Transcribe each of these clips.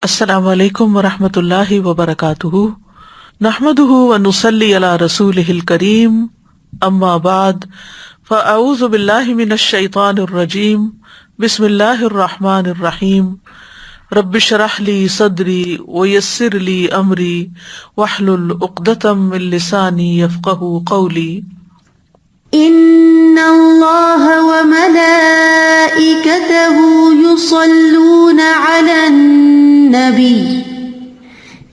السلام علیکم ورحمۃ اللہ وبرکاتہ، نحمدہ ونصلی علی رسولہ الکریم، اما بعد فاعوذ باللہ من الشیطان الرجیم، بسم اللہ الرحمن الرحیم، رب اشرح لی صدری ویسر لی امری واحلل عقدۃ من لسانی یفقہوا قولی۔ ان اللہ وملائکتہ یصلون علی النبی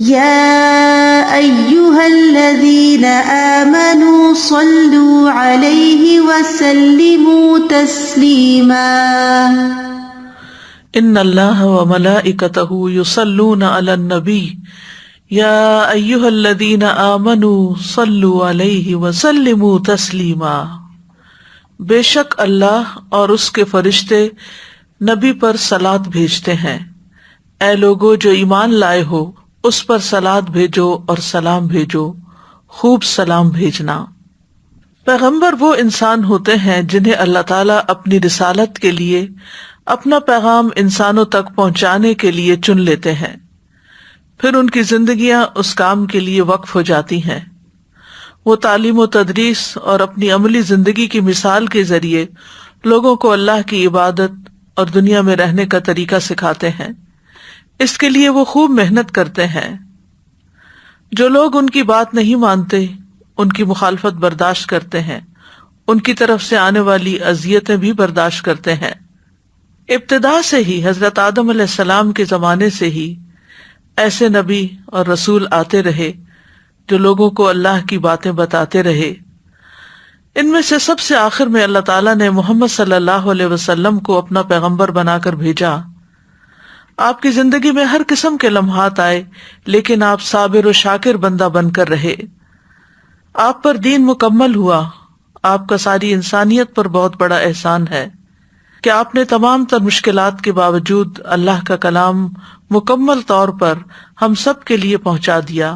یا ایہا الذین آمنوا صلوا علیہ وسلموا تسلیما۔ ان اللہ وملائکتہ یصلون علی النبی یا ایہا الذین آمنوا صلوا علیہ وسلموا تسلیما۔ بے شک اللہ اور اس کے فرشتے نبی پر صلات بھیجتے ہیں، اے لوگو جو ایمان لائے ہو اس پر صلات بھیجو اور سلام بھیجو، خوب سلام بھیجنا۔ پیغمبر وہ انسان ہوتے ہیں جنہیں اللہ تعالیٰ اپنی رسالت کے لیے اپنا پیغام انسانوں تک پہنچانے کے لیے چن لیتے ہیں، پھر ان کی زندگیاں اس کام کے لیے وقف ہو جاتی ہیں۔ وہ تعلیم و تدریس اور اپنی عملی زندگی کی مثال کے ذریعے لوگوں کو اللہ کی عبادت اور دنیا میں رہنے کا طریقہ سکھاتے ہیں۔ اس کے لیے وہ خوب محنت کرتے ہیں۔ جو لوگ ان کی بات نہیں مانتے، ان کی مخالفت برداشت کرتے ہیں، ان کی طرف سے آنے والی اذیتیں بھی برداشت کرتے ہیں۔ ابتدا سے ہی حضرت آدم علیہ السلام کے زمانے سے ہی ایسے نبی اور رسول آتے رہے جو لوگوں کو اللہ کی باتیں بتاتے رہے۔ ان میں سے سب سے آخر میں اللہ تعالیٰ نے محمد صلی اللہ علیہ وسلم کو اپنا پیغمبر بنا کر بھیجا۔ آپ کی زندگی میں ہر قسم کے لمحات آئے، لیکن آپ صابر و شاکر بندہ بن کر رہے۔ آپ پر دین مکمل ہوا۔ آپ کا ساری انسانیت پر بہت بڑا احسان ہے کہ آپ نے تمام تر مشکلات کے باوجود اللہ کا کلام مکمل طور پر ہم سب کے لیے پہنچا دیا۔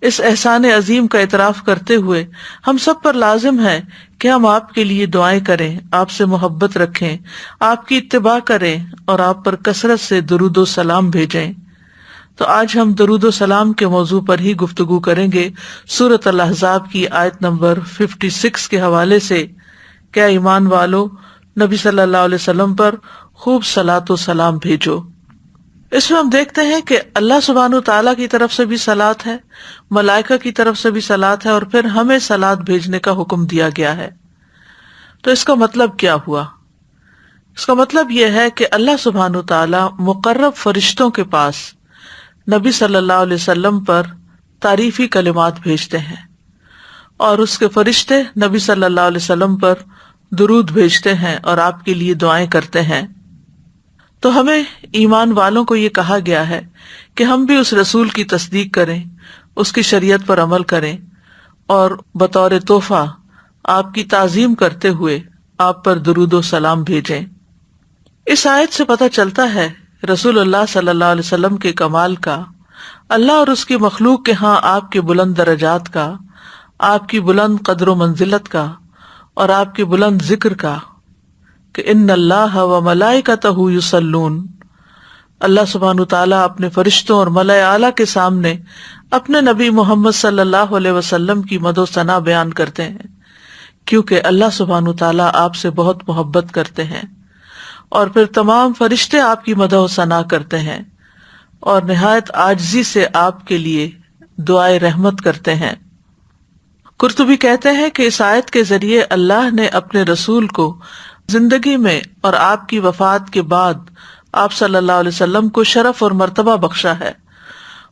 اس احسان عظیم کا اعتراف کرتے ہوئے ہم سب پر لازم ہے کہ ہم آپ کے لیے دعائیں کریں، آپ سے محبت رکھیں، آپ کی اتباع کریں اور آپ پر کثرت سے درود و سلام بھیجیں۔ تو آج ہم درود و سلام کے موضوع پر ہی گفتگو کریں گے، سورۃ الاحزاب کی آیت نمبر 56 کے حوالے سے۔ کیا ایمان والو، نبی صلی اللہ علیہ وسلم پر خوب صلاۃ و سلام بھیجو۔ اس میں ہم دیکھتے ہیں کہ اللہ سبحانہ تعالیٰ کی طرف سے بھی صلاۃ ہے، ملائکہ کی طرف سے بھی صلاۃ ہے، اور پھر ہمیں صلاۃ بھیجنے کا حکم دیا گیا ہے۔ تو اس کا مطلب کیا ہوا؟ اس کا مطلب یہ ہے کہ اللہ سبحانہ تعالیٰ مقرب فرشتوں کے پاس نبی صلی اللہ علیہ وسلم پر تعریفی کلمات بھیجتے ہیں، اور اس کے فرشتے نبی صلی اللہ علیہ وسلم پر درود بھیجتے ہیں اور آپ کے لیے دعائیں کرتے ہیں۔ تو ہمیں ایمان والوں کو یہ کہا گیا ہے کہ ہم بھی اس رسول کی تصدیق کریں، اس کی شریعت پر عمل کریں، اور بطور تحفہ آپ کی تعظیم کرتے ہوئے آپ پر درود و سلام بھیجیں۔ اس آیت سے پتہ چلتا ہے رسول اللہ صلی اللہ علیہ وسلم کے کمال کا، اللہ اور اس کی مخلوق کے ہاں آپ کے بلند درجات کا، آپ کی بلند قدر و منزلت کا، اور آپ کے بلند ذکر کا، کہ ان اللہ و ملائکتہ یصلون، اللہ سبحانہ تعالیٰ اپنے فرشتوں اور ملائے اعلیٰ کے سامنے اپنے نبی محمد صلی اللہ علیہ وسلم کی مدح و ثنا بیان کرتے ہیں، کیونکہ اللہ سبحانہ تعالیٰ آپ سے بہت محبت کرتے ہیں، اور پھر تمام فرشتے آپ کی مدح و ثنا کرتے ہیں اور نہایت عاجزی سے آپ کے لیے دعائے رحمت کرتے ہیں۔ قرطبی کہتے ہیں کہ اس آیت کے ذریعے اللہ نے اپنے رسول کو زندگی میں اور آپ کی وفات کے بعد آپ صلی اللہ علیہ وسلم کو شرف اور مرتبہ بخشا ہے،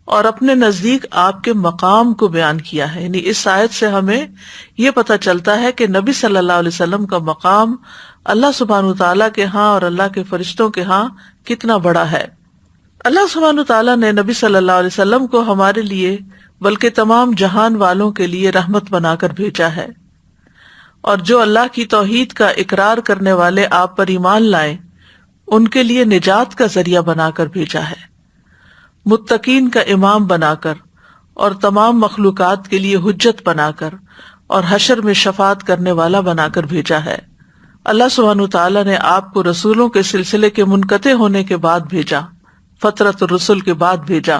اور اپنے نزدیک آپ کے مقام کو بیان کیا ہے۔ یعنی اس آیت سے ہمیں یہ پتہ چلتا ہے کہ نبی صلی اللہ علیہ وسلم کا مقام اللہ سبحانہ تعالیٰ کے ہاں اور اللہ کے فرشتوں کے ہاں کتنا بڑا ہے۔ اللہ سبحانہ تعالیٰ نے نبی صلی اللہ علیہ وسلم کو ہمارے لیے بلکہ تمام جہان والوں کے لیے رحمت بنا کر بھیجا ہے، اور جو اللہ کی توحید کا اقرار کرنے والے آپ پر ایمان لائیں ان کے لیے نجات کا ذریعہ بنا کر بھیجا ہے، متقین کا امام بنا کر، اور تمام مخلوقات کے لیے حجت بنا کر، اور حشر میں شفاعت کرنے والا بنا کر بھیجا ہے۔ اللہ سبحانہ تعالیٰ نے آپ کو رسولوں کے سلسلے کے منقطع ہونے کے بعد بھیجا فترۃ الرسل کے بعد بھیجا،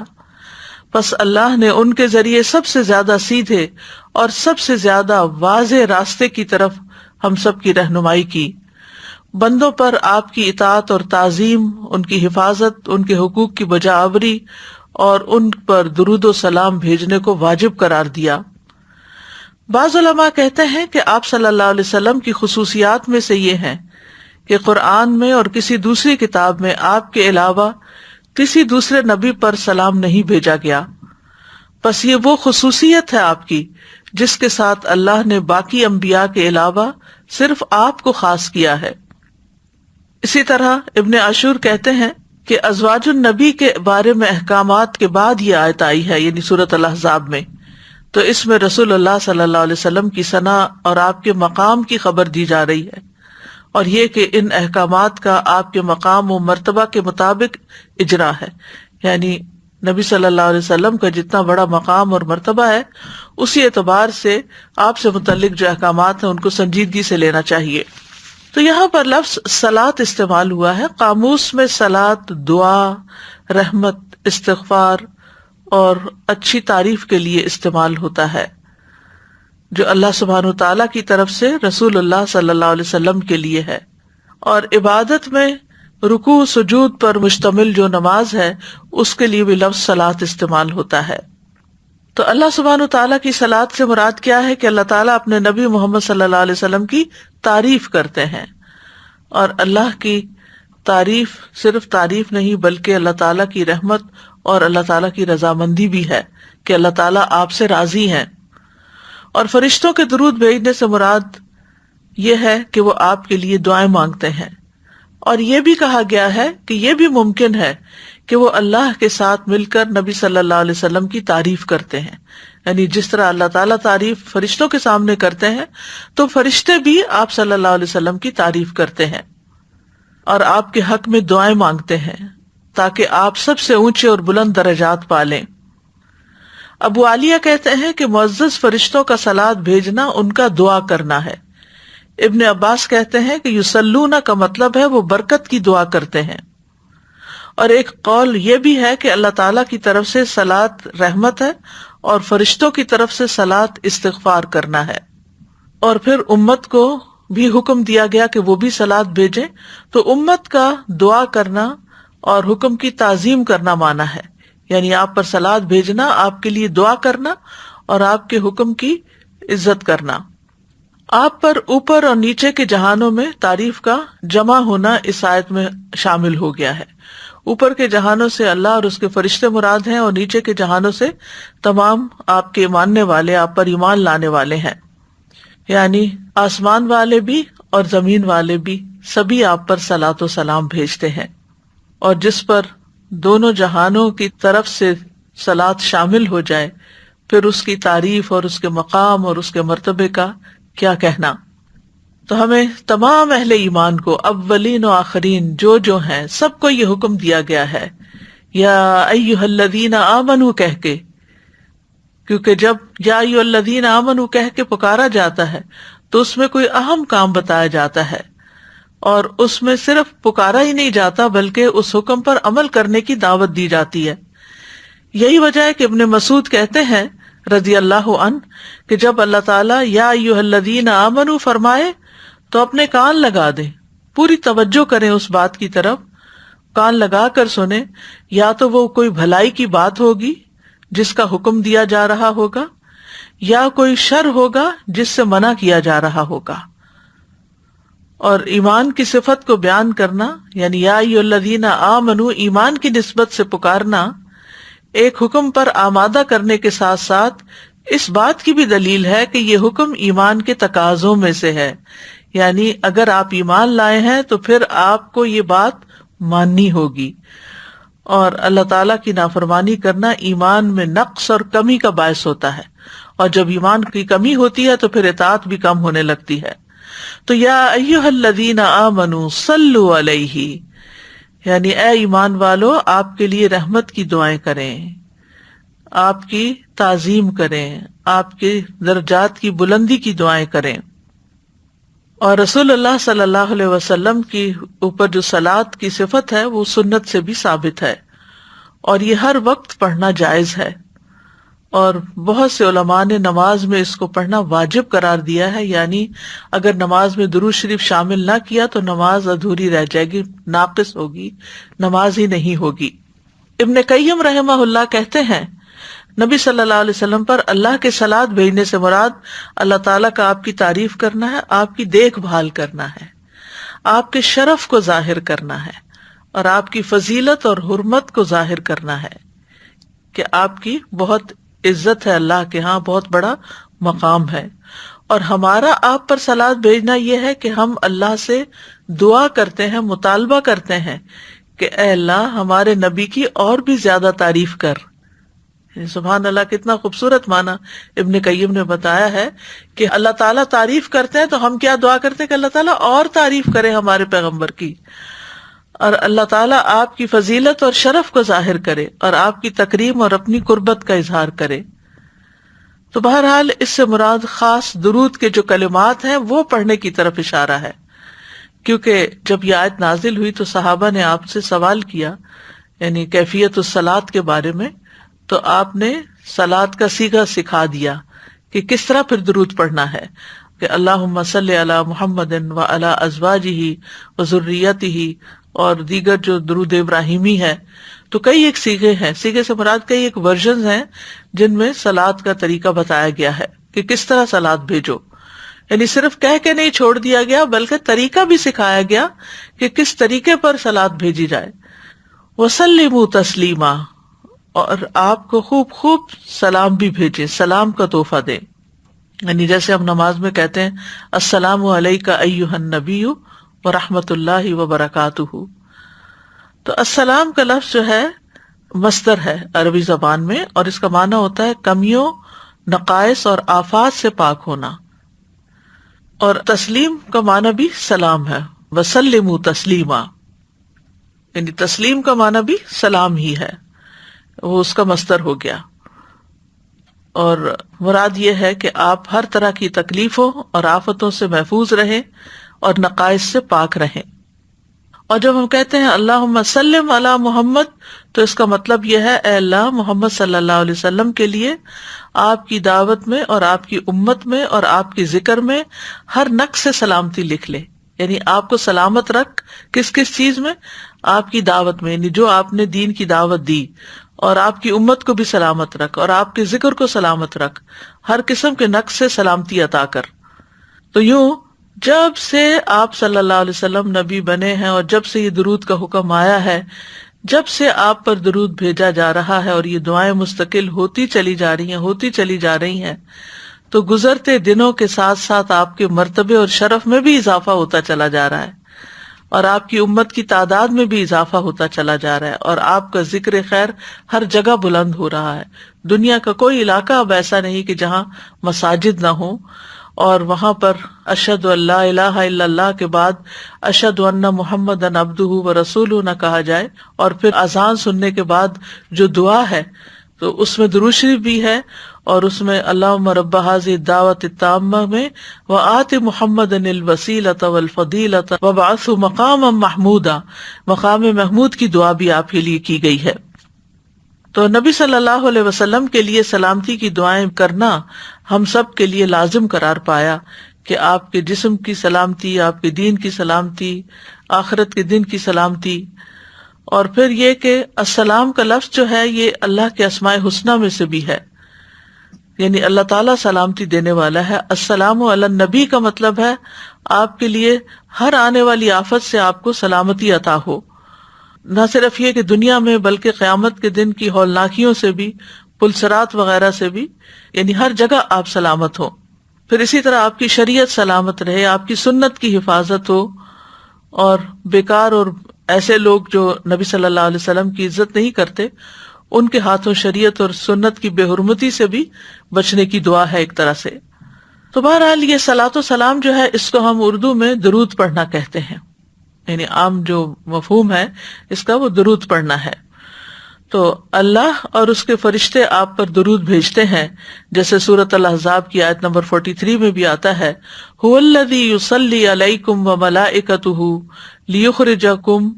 پس اللہ نے ان کے ذریعے سب سے زیادہ سیدھے اور سب سے زیادہ واضح راستے کی طرف ہم سب کی رہنمائی کی۔ بندوں پر آپ کی اطاعت اور تعظیم، ان کی حفاظت، ان کے حقوق کی بجا آوری اور ان پر درود و سلام بھیجنے کو واجب قرار دیا۔ بعض علماء کہتے ہیں کہ آپ صلی اللہ علیہ وسلم کی خصوصیات میں سے یہ ہیں کہ قرآن میں اور کسی دوسری کتاب میں آپ کے علاوہ کسی دوسرے نبی پر سلام نہیں بھیجا گیا، پس یہ وہ خصوصیت ہے آپ کی جس کے ساتھ اللہ نے باقی انبیاء کے علاوہ صرف آپ کو خاص کیا ہے۔ اسی طرح ابن عاشور کہتے ہیں کہ ازواج النبی کے بارے میں احکامات کے بعد یہ آیت آئی ہے، یعنی سورۃ الاحزاب میں، تو اس میں رسول اللہ صلی اللہ علیہ وسلم کی ثنا اور آپ کے مقام کی خبر دی جا رہی ہے، اور یہ کہ ان احکامات کا آپ کے مقام و مرتبہ کے مطابق اجرا ہے، یعنی نبی صلی اللہ علیہ وسلم کا جتنا بڑا مقام اور مرتبہ ہے اسی اعتبار سے آپ سے متعلق جو احکامات ہیں ان کو سنجیدگی سے لینا چاہیے۔ تو یہاں پر لفظ صلاۃ استعمال ہوا ہے، قاموس میں صلاۃ دعا، رحمت، استغفار اور اچھی تعریف کے لیے استعمال ہوتا ہے، جو اللہ سبحانہ وتعالیٰ کی طرف سے رسول اللہ صلی اللہ علیہ وسلم کے لیے ہے۔ اور عبادت میں رکوع سجود پر مشتمل جو نماز ہے اس کے لیے بھی لفظ صلاۃ استعمال ہوتا ہے۔ تو اللہ سبحانہ وتعالیٰ کی صلاۃ سے مراد کیا ہے کہ اللہ تعالیٰ اپنے نبی محمد صلی اللہ علیہ وسلم کی تعریف کرتے ہیں، اور اللہ کی تعریف صرف تعریف نہیں بلکہ اللہ تعالیٰ کی رحمت اور اللہ تعالیٰ کی رضامندی بھی ہے کہ اللہ تعالیٰ آپ سے راضی ہیں۔ اور فرشتوں کے درود بھیجنے سے مراد یہ ہے کہ وہ آپ کے لیے دعائیں مانگتے ہیں، اور یہ بھی کہا گیا ہے کہ یہ بھی ممکن ہے کہ وہ اللہ کے ساتھ مل کر نبی صلی اللہ علیہ وسلم کی تعریف کرتے ہیں، یعنی جس طرح اللہ تعالیٰ تعریف فرشتوں کے سامنے کرتے ہیں تو فرشتے بھی آپ صلی اللہ علیہ وسلم کی تعریف کرتے ہیں اور آپ کے حق میں دعائیں مانگتے ہیں تاکہ آپ سب سے اونچے اور بلند درجات پالیں۔ ابو عالیہ کہتے ہیں کہ معزز فرشتوں کا صلاۃ بھیجنا ان کا دعا کرنا ہے۔ ابن عباس کہتے ہیں کہ یصلون کا مطلب ہے وہ برکت کی دعا کرتے ہیں، اور ایک قول یہ بھی ہے کہ اللہ تعالیٰ کی طرف سے صلاۃ رحمت ہے اور فرشتوں کی طرف سے صلاۃ استغفار کرنا ہے۔ اور پھر امت کو بھی حکم دیا گیا کہ وہ بھی صلاۃ بھیجیں، تو امت کا دعا کرنا اور حکم کی تعظیم کرنا مانا ہے، یعنی آپ پر صلاۃ بھیجنا، آپ کے لیے دعا کرنا اور آپ کے حکم کی عزت کرنا۔ آپ پر اوپر اور نیچے کے جہانوں میں تعریف کا جمع ہونا اس آیت میں شامل ہو گیا ہے۔ اوپر کے جہانوں سے اللہ اور اس کے فرشتے مراد ہیں، اور نیچے کے جہانوں سے تمام آپ کے ماننے والے، آپ پر ایمان لانے والے ہیں، یعنی آسمان والے بھی اور زمین والے بھی سبھی آپ پر صلاۃ و سلام بھیجتے ہیں۔ اور جس پر دونوں جہانوں کی طرف سے صلاۃ شامل ہو جائے پھر اس کی تعریف اور اس کے مقام اور اس کے مرتبے کا کیا کہنا۔ تو ہمیں تمام اہل ایمان کو، اولین و آخرین جو ہیں، سب کو یہ حکم دیا گیا ہے یا ایھا الذین آمنوا کہہ کے، کیونکہ جب یا ایھا الذین آمنوا کہہ کے پکارا جاتا ہے تو اس میں کوئی اہم کام بتایا جاتا ہے، اور اس میں صرف پکارا ہی نہیں جاتا بلکہ اس حکم پر عمل کرنے کی دعوت دی جاتی ہے۔ یہی وجہ ہے کہ ابن مسعود کہتے ہیں رضی اللہ عنہ کہ جب اللہ تعالیٰ یا ایھا الذین آمنوا فرمائے تو اپنے کان لگا دیں، پوری توجہ کریں اس بات کی طرف، کان لگا کر سنیں، یا تو وہ کوئی بھلائی کی بات ہوگی جس کا حکم دیا جا رہا ہوگا، یا کوئی شر ہوگا جس سے منع کیا جا رہا ہوگا۔ اور ایمان کی صفت کو بیان کرنا، یعنی یا ایھا الذین آمنوا ایمان کی نسبت سے پکارنا، ایک حکم پر آمادہ کرنے کے ساتھ ساتھ اس بات کی بھی دلیل ہے کہ یہ حکم ایمان کے تقاضوں میں سے ہے، یعنی اگر آپ ایمان لائے ہیں تو پھر آپ کو یہ بات ماننی ہوگی، اور اللہ تعالیٰ کی نافرمانی کرنا ایمان میں نقص اور کمی کا باعث ہوتا ہے، اور جب ایمان کی کمی ہوتی ہے تو پھر اطاعت بھی کم ہونے لگتی ہے۔ تو یا ایھا الذین آمنوا صلوا علیہ، یعنی اے ایمان والو آپ کے لیے رحمت کی دعائیں کریں، آپ کی تعظیم کریں، آپ کے درجات کی بلندی کی دعائیں کریں۔ اور رسول اللہ صلی اللہ علیہ وسلم کی اوپر جو صلاۃ کی صفت ہے وہ سنت سے بھی ثابت ہے، اور یہ ہر وقت پڑھنا جائز ہے، اور بہت سے علماء نے نماز میں اس کو پڑھنا واجب قرار دیا ہے، یعنی اگر نماز میں درود شریف شامل نہ کیا تو نماز ادھوری رہ جائے گی، ناقص ہوگی، نماز ہی نہیں ہوگی۔ ابن قیم رحمہ اللہ کہتے ہیں نبی صلی اللہ علیہ وسلم پر اللہ کے صلاۃ بھیجنے سے مراد اللہ تعالیٰ کا آپ کی تعریف کرنا ہے، آپ کی دیکھ بھال کرنا ہے، آپ کے شرف کو ظاہر کرنا ہے، اور آپ کی فضیلت اور حرمت کو ظاہر کرنا ہے کہ آپ کی بہت عزت ہے، اللہ کے ہاں بہت بڑا مقام ہے۔ اور ہمارا آپ پر صلاۃ بھیجنا یہ ہے کہ ہم اللہ سے دعا کرتے ہیں، مطالبہ کرتے ہیں کہ اے اللہ ہمارے نبی کی اور بھی زیادہ تعریف کر۔ سبحان اللہ، کتنا خوبصورت معنی ابن قیم نے بتایا ہے کہ اللہ تعالیٰ تعریف کرتے ہیں تو ہم کیا دعا کرتے ہیں کہ اللہ تعالیٰ اور تعریف کرے ہمارے پیغمبر کی، اور اللہ تعالیٰ آپ کی فضیلت اور شرف کو ظاہر کرے اور آپ کی تکریم اور اپنی قربت کا اظہار کرے۔ تو بہرحال اس سے مراد خاص درود کے جو کلمات ہیں وہ پڑھنے کی طرف اشارہ ہے، کیونکہ جب یہ آیت نازل ہوئی تو صحابہ نے آپ سے سوال کیا، یعنی کیفیت الصلاۃ کے بارے میں، تو آپ نے صلاۃ کا صیغہ سکھا دیا کہ کس طرح پھر درود پڑھنا ہے، کہ اللہم صلی علی محمد وعلی ازواجہ وذریتہ، اور دیگر جو درود ابراہیمی ہے۔ تو کئی ایک صیغے ہیں، صیغے سے مراد کئی ایک ورژنز ہیں جن میں صلاۃ کا طریقہ بتایا گیا ہے کہ کس طرح صلاۃ بھیجو، یعنی صرف کہہ کے نہیں چھوڑ دیا گیا بلکہ طریقہ بھی سکھایا گیا کہ کس طریقے پر صلاۃ بھیجی جائے۔ وسلموا تسلیما، اور آپ کو خوب خوب سلام بھی بھیجیں، سلام کا تحفہ دیں، یعنی جیسے ہم نماز میں کہتے ہیں السلام علیک ایھا النبی ورحمۃ اللہ وبرکاتہ۔ تو السلام کا لفظ جو ہے مصدر ہے عربی زبان میں، اور اس کا معنی ہوتا ہے کمیوں، نقائص اور آفات سے پاک ہونا، اور تسلیم کا معنی بھی سلام ہے، وسلموا تسلیما، یعنی تسلیم کا معنی بھی سلام ہی ہے، وہ اس کا مصدر ہو گیا۔ اور مراد یہ ہے کہ آپ ہر طرح کی تکلیفوں اور آفتوں سے محفوظ رہیں اور نقائص سے پاک رہیں۔ اور جب ہم کہتے ہیں اللہم سلم علی محمد، تو اس کا مطلب یہ ہے اے اللہ محمد صلی اللہ علیہ وسلم کے لیے آپ کی دعوت میں اور آپ کی امت میں اور آپ کی ذکر میں ہر نقص سے سلامتی لکھ لے، یعنی آپ کو سلامت رکھ کس کس چیز میں، آپ کی دعوت میں، یعنی جو آپ نے دین کی دعوت دی، اور آپ کی امت کو بھی سلامت رکھ، اور آپ کے ذکر کو سلامت رکھ، ہر قسم کے نقص سے سلامتی عطا کر۔ تو یوں جب سے آپ صلی اللہ علیہ وسلم نبی بنے ہیں اور جب سے یہ درود کا حکم آیا ہے، جب سے آپ پر درود بھیجا جا رہا ہے اور یہ دعائیں مستقل ہوتی چلی جا رہی ہیں، تو گزرتے دنوں کے ساتھ ساتھ آپ کے مرتبے اور شرف میں بھی اضافہ ہوتا چلا جا رہا ہے، اور آپ کی امت کی تعداد میں بھی اضافہ ہوتا چلا جا رہا ہے، اور آپ کا ذکر خیر ہر جگہ بلند ہو رہا ہے۔ دنیا کا کوئی علاقہ اب ایسا نہیں کہ جہاں مساجد نہ ہوں، اور وہاں پر اشہد ان لا الہ الا اللہ کے بعد اشہد ان محمدًا عبدہ ورسولہ نہ کہا جائے، اور پھر اذان سننے کے بعد جو دعا ہے تو اس میں درود شریف بھی ہے، اور اس میں اللہم رب ھذہ الدعوۃ التامہ میں وآت محمدا الوسیلۃ والفضیلۃ وابعثہ مقاما محمودا، مقام محمود کی دعا بھی آپ کے لیے کی گئی ہے۔ تو نبی صلی اللہ علیہ وسلم کے لیے سلامتی کی دعائیں کرنا ہم سب کے لیے لازم قرار پایا، کہ آپ کے جسم کی سلامتی، آپ کے دین کی سلامتی، آخرت کے دن کی سلامتی۔ اور پھر یہ کہ السلام کا لفظ جو ہے یہ اللہ کے اسماء حسنی میں سے بھی ہے، یعنی اللہ تعالیٰ سلامتی دینے والا ہے۔ السلام علی النبی کا مطلب ہے آپ کے لیے ہر آنے والی آفت سے آپ کو سلامتی عطا ہو، نہ صرف یہ کہ دنیا میں بلکہ قیامت کے دن کی ہولناکیوں سے بھی، پلسرات وغیرہ سے بھی، یعنی ہر جگہ آپ سلامت ہو۔ پھر اسی طرح آپ کی شریعت سلامت رہے، آپ کی سنت کی حفاظت ہو، اور بیکار اور ایسے لوگ جو نبی صلی اللہ علیہ وسلم کی عزت نہیں کرتے، ان کے ہاتھوں شریعت اور سنت کی بے حرمتی سے بھی بچنے کی دعا ہے ایک طرح سے۔ تو بہرحال یہ صلاۃ و سلام جو ہے اس کو ہم اردو میں درود پڑھنا کہتے ہیں، یعنی عام جو مفہوم ہے اس کا وہ درود پڑھنا ہے۔ تو اللہ اور اس کے فرشتے آپ پر درود بھیجتے ہیں، جیسے سورۃ الاحزاب کی آیت نمبر 43 میں بھی آتا ہے هو الذی یصلی علیکم وملائکتہ لیخرجکم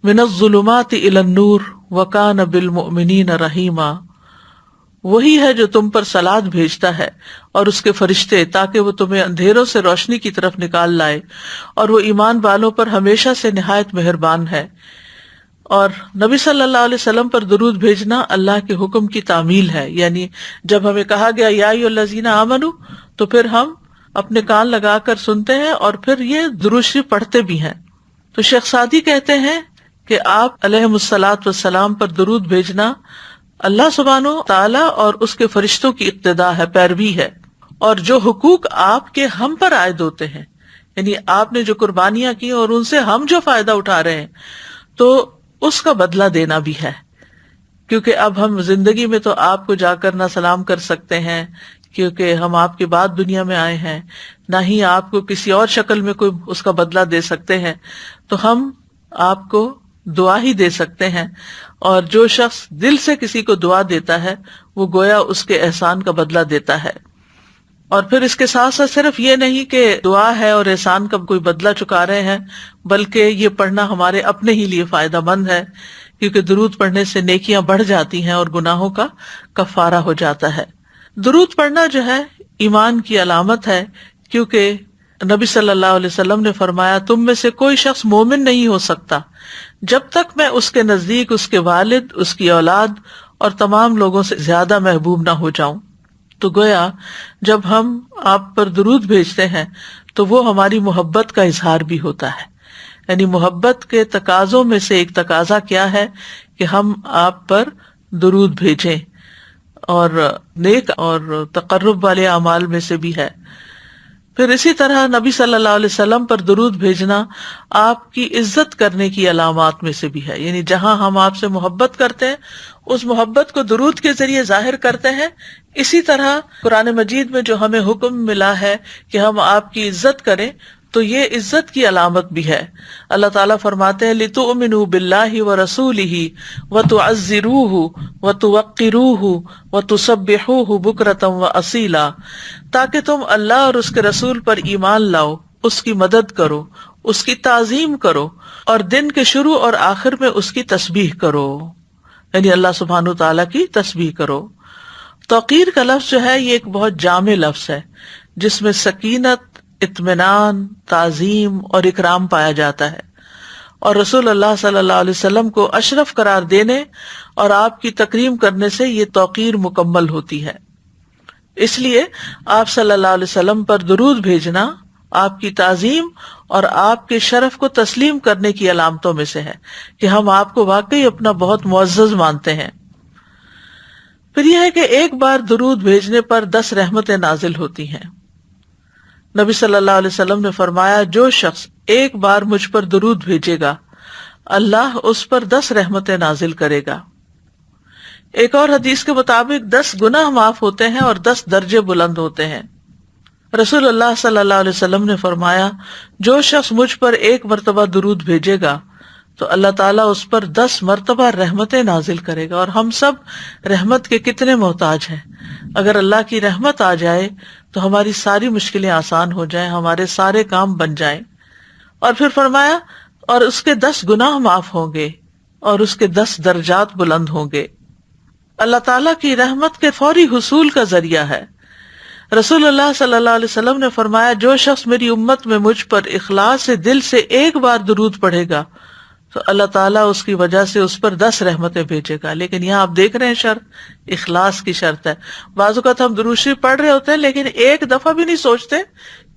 من الظلمات الی النور وَكَانَ بِالْمُؤْمِنِينَ رَحِيمًا، وہی ہے جو تم پر صلات بھیجتا ہے اور اس کے فرشتے، تاکہ وہ تمہیں اندھیروں سے روشنی کی طرف نکال لائے، اور وہ ایمان والوں پر ہمیشہ سے نہایت مہربان ہے۔ اور نبی صلی اللہ علیہ وسلم پر درود بھیجنا اللہ کے حکم کی تعمیل ہے، یعنی جب ہمیں کہا گیا یا ایھا الذین آمنو، تو پھر ہم اپنے کان لگا کر سنتے ہیں اور پھر یہ درود شریف پڑھتے بھی ہیں۔ تو شیخ سعدی کہتے ہیں کہ آپ علیہم الصلاۃ والسلام پر درود بھیجنا اللہ سبحانہ تعالیٰ اور اس کے فرشتوں کی اقتداء ہے، پیروی ہے، اور جو حقوق آپ کے ہم پر عائد ہوتے ہیں، یعنی آپ نے جو قربانیاں کی اور ان سے ہم جو فائدہ اٹھا رہے ہیں، تو اس کا بدلہ دینا بھی ہے، کیونکہ اب ہم زندگی میں تو آپ کو جا کر نہ سلام کر سکتے ہیں کیونکہ ہم آپ کے بعد دنیا میں آئے ہیں، نہ ہی آپ کو کسی اور شکل میں کوئی اس کا بدلہ دے سکتے ہیں، تو ہم آپ کو دعا ہی دے سکتے ہیں، اور جو شخص دل سے کسی کو دعا دیتا ہے وہ گویا اس کے احسان کا بدلہ دیتا ہے۔ اور پھر اس کے ساتھ ساتھ صرف یہ نہیں کہ دعا ہے اور احسان کا کوئی بدلہ چکا رہے ہیں، بلکہ یہ پڑھنا ہمارے اپنے ہی لیے فائدہ مند ہے، کیونکہ درود پڑھنے سے نیکیاں بڑھ جاتی ہیں اور گناہوں کا کفارہ ہو جاتا ہے۔ درود پڑھنا جو ہے ایمان کی علامت ہے، کیونکہ نبی صلی اللہ علیہ وسلم نے فرمایا تم میں سے کوئی شخص مومن نہیں ہو سکتا جب تک میں اس کے نزدیک اس کے والد، اس کی اولاد اور تمام لوگوں سے زیادہ محبوب نہ ہو جاؤں۔ تو گویا جب ہم آپ پر درود بھیجتے ہیں تو وہ ہماری محبت کا اظہار بھی ہوتا ہے، یعنی محبت کے تقاضوں میں سے ایک تقاضا کیا ہے کہ ہم آپ پر درود بھیجیں، اور نیک اور تقرب والے اعمال میں سے بھی ہے۔ پھر اسی طرح نبی صلی اللہ علیہ وسلم پر درود بھیجنا آپ کی عزت کرنے کی علامات میں سے بھی ہے، یعنی جہاں ہم آپ سے محبت کرتے ہیں اس محبت کو درود کے ذریعے ظاہر کرتے ہیں۔ اسی طرح قرآن مجید میں جو ہمیں حکم ملا ہے کہ ہم آپ کی عزت کریں، تو یہ عزت کی علامت بھی ہے۔ اللہ تعالیٰ فرماتے ہیں لِتُؤْمِنُوا بِاللَّهِ وَرَسُولِهِ وَتُعَزِّرُوهُ وَتُوَقِّرُوهُ وَتُسَبِّحُوهُ بُكْرَةً وَأَصِيلًا، تاکہ تم اللہ اور اس کے رسول پر ایمان لاؤ، اس کی مدد کرو، اس کی تعظیم کرو، اور دن کے شروع اور آخر میں اس کی تسبیح کرو، یعنی اللہ سبحانہ تعالیٰ کی تسبیح کرو۔ توقیر کا لفظ جو ہے یہ ایک بہت جامع لفظ ہے، جس میں سکینت، اطمینان، تعظیم اور اکرام پایا جاتا ہے، اور رسول اللہ صلی اللہ علیہ وسلم کو اشرف قرار دینے اور آپ کی تکریم کرنے سے یہ توقیر مکمل ہوتی ہے۔ اس لیے آپ صلی اللہ علیہ وسلم پر درود بھیجنا آپ کی تعظیم اور آپ کے شرف کو تسلیم کرنے کی علامتوں میں سے ہے کہ ہم آپ کو واقعی اپنا بہت معزز مانتے ہیں۔ پھر یہ ہے کہ ایک بار درود بھیجنے پر 10 رحمتیں نازل ہوتی ہیں۔ نبی صلی اللہ علیہ وسلم نے فرمایا جو شخص ایک بار مجھ پر درود بھیجے گا اللہ اس پر 10 رحمتیں نازل کرے گا۔ ایک اور حدیث کے مطابق 10 گناہ معاف ہوتے ہیں اور 10 درجے بلند ہوتے ہیں۔ رسول اللہ صلی اللہ علیہ وسلم نے فرمایا جو شخص مجھ پر ایک مرتبہ درود بھیجے گا تو اللہ تعالیٰ اس پر 10 مرتبہ رحمتیں نازل کرے گا، اور ہم سب رحمت کے کتنے محتاج ہیں۔ اگر اللہ کی رحمت آ جائے تو ہماری ساری مشکلیں آسان ہو جائیں، ہمارے سارے کام بن جائیں۔ اور پھر فرمایا اور اس کے 10 گناہ معاف ہوں گے اور اس کے 10 درجات بلند ہوں گے۔ اللہ تعالیٰ کی رحمت کے فوری حصول کا ذریعہ ہے۔ رسول اللہ صلی اللہ علیہ وسلم نے فرمایا جو شخص میری امت میں مجھ پر اخلاص سے دل سے ایک بار درود پڑھے گا تو اللہ تعالیٰ اس کی وجہ سے اس پر 10 رحمتیں بھیجے گا۔ لیکن یہاں آپ دیکھ رہے ہیں شرط اخلاص کی شرط ہے۔ بعض اوقات ہم درود شریف پڑھ رہے ہوتے ہیں لیکن ایک دفعہ بھی نہیں سوچتے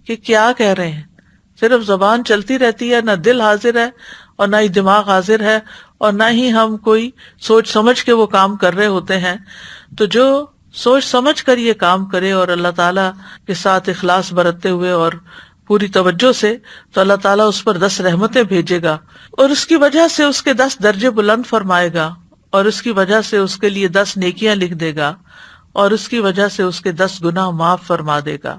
کہ کیا کہہ رہے ہیں، صرف زبان چلتی رہتی ہے، نہ دل حاضر ہے اور نہ ہی دماغ حاضر ہے، اور نہ ہی ہم کوئی سوچ سمجھ کے وہ کام کر رہے ہوتے ہیں۔ تو جو سوچ سمجھ کر یہ کام کرے اور اللہ تعالیٰ کے ساتھ اخلاص برتتے ہوئے اور پوری توجہ سے، تو اللہ تعالیٰ اس پر 10 رحمتیں بھیجے گا، اور اس کی وجہ سے اس کے 10 درجے بلند فرمائے گا، اور اس کی وجہ سے اس کے لیے 10 نیکیاں لکھ دے گا، اور اس کی وجہ سے اس کے 10 گناہ معاف فرما دے گا۔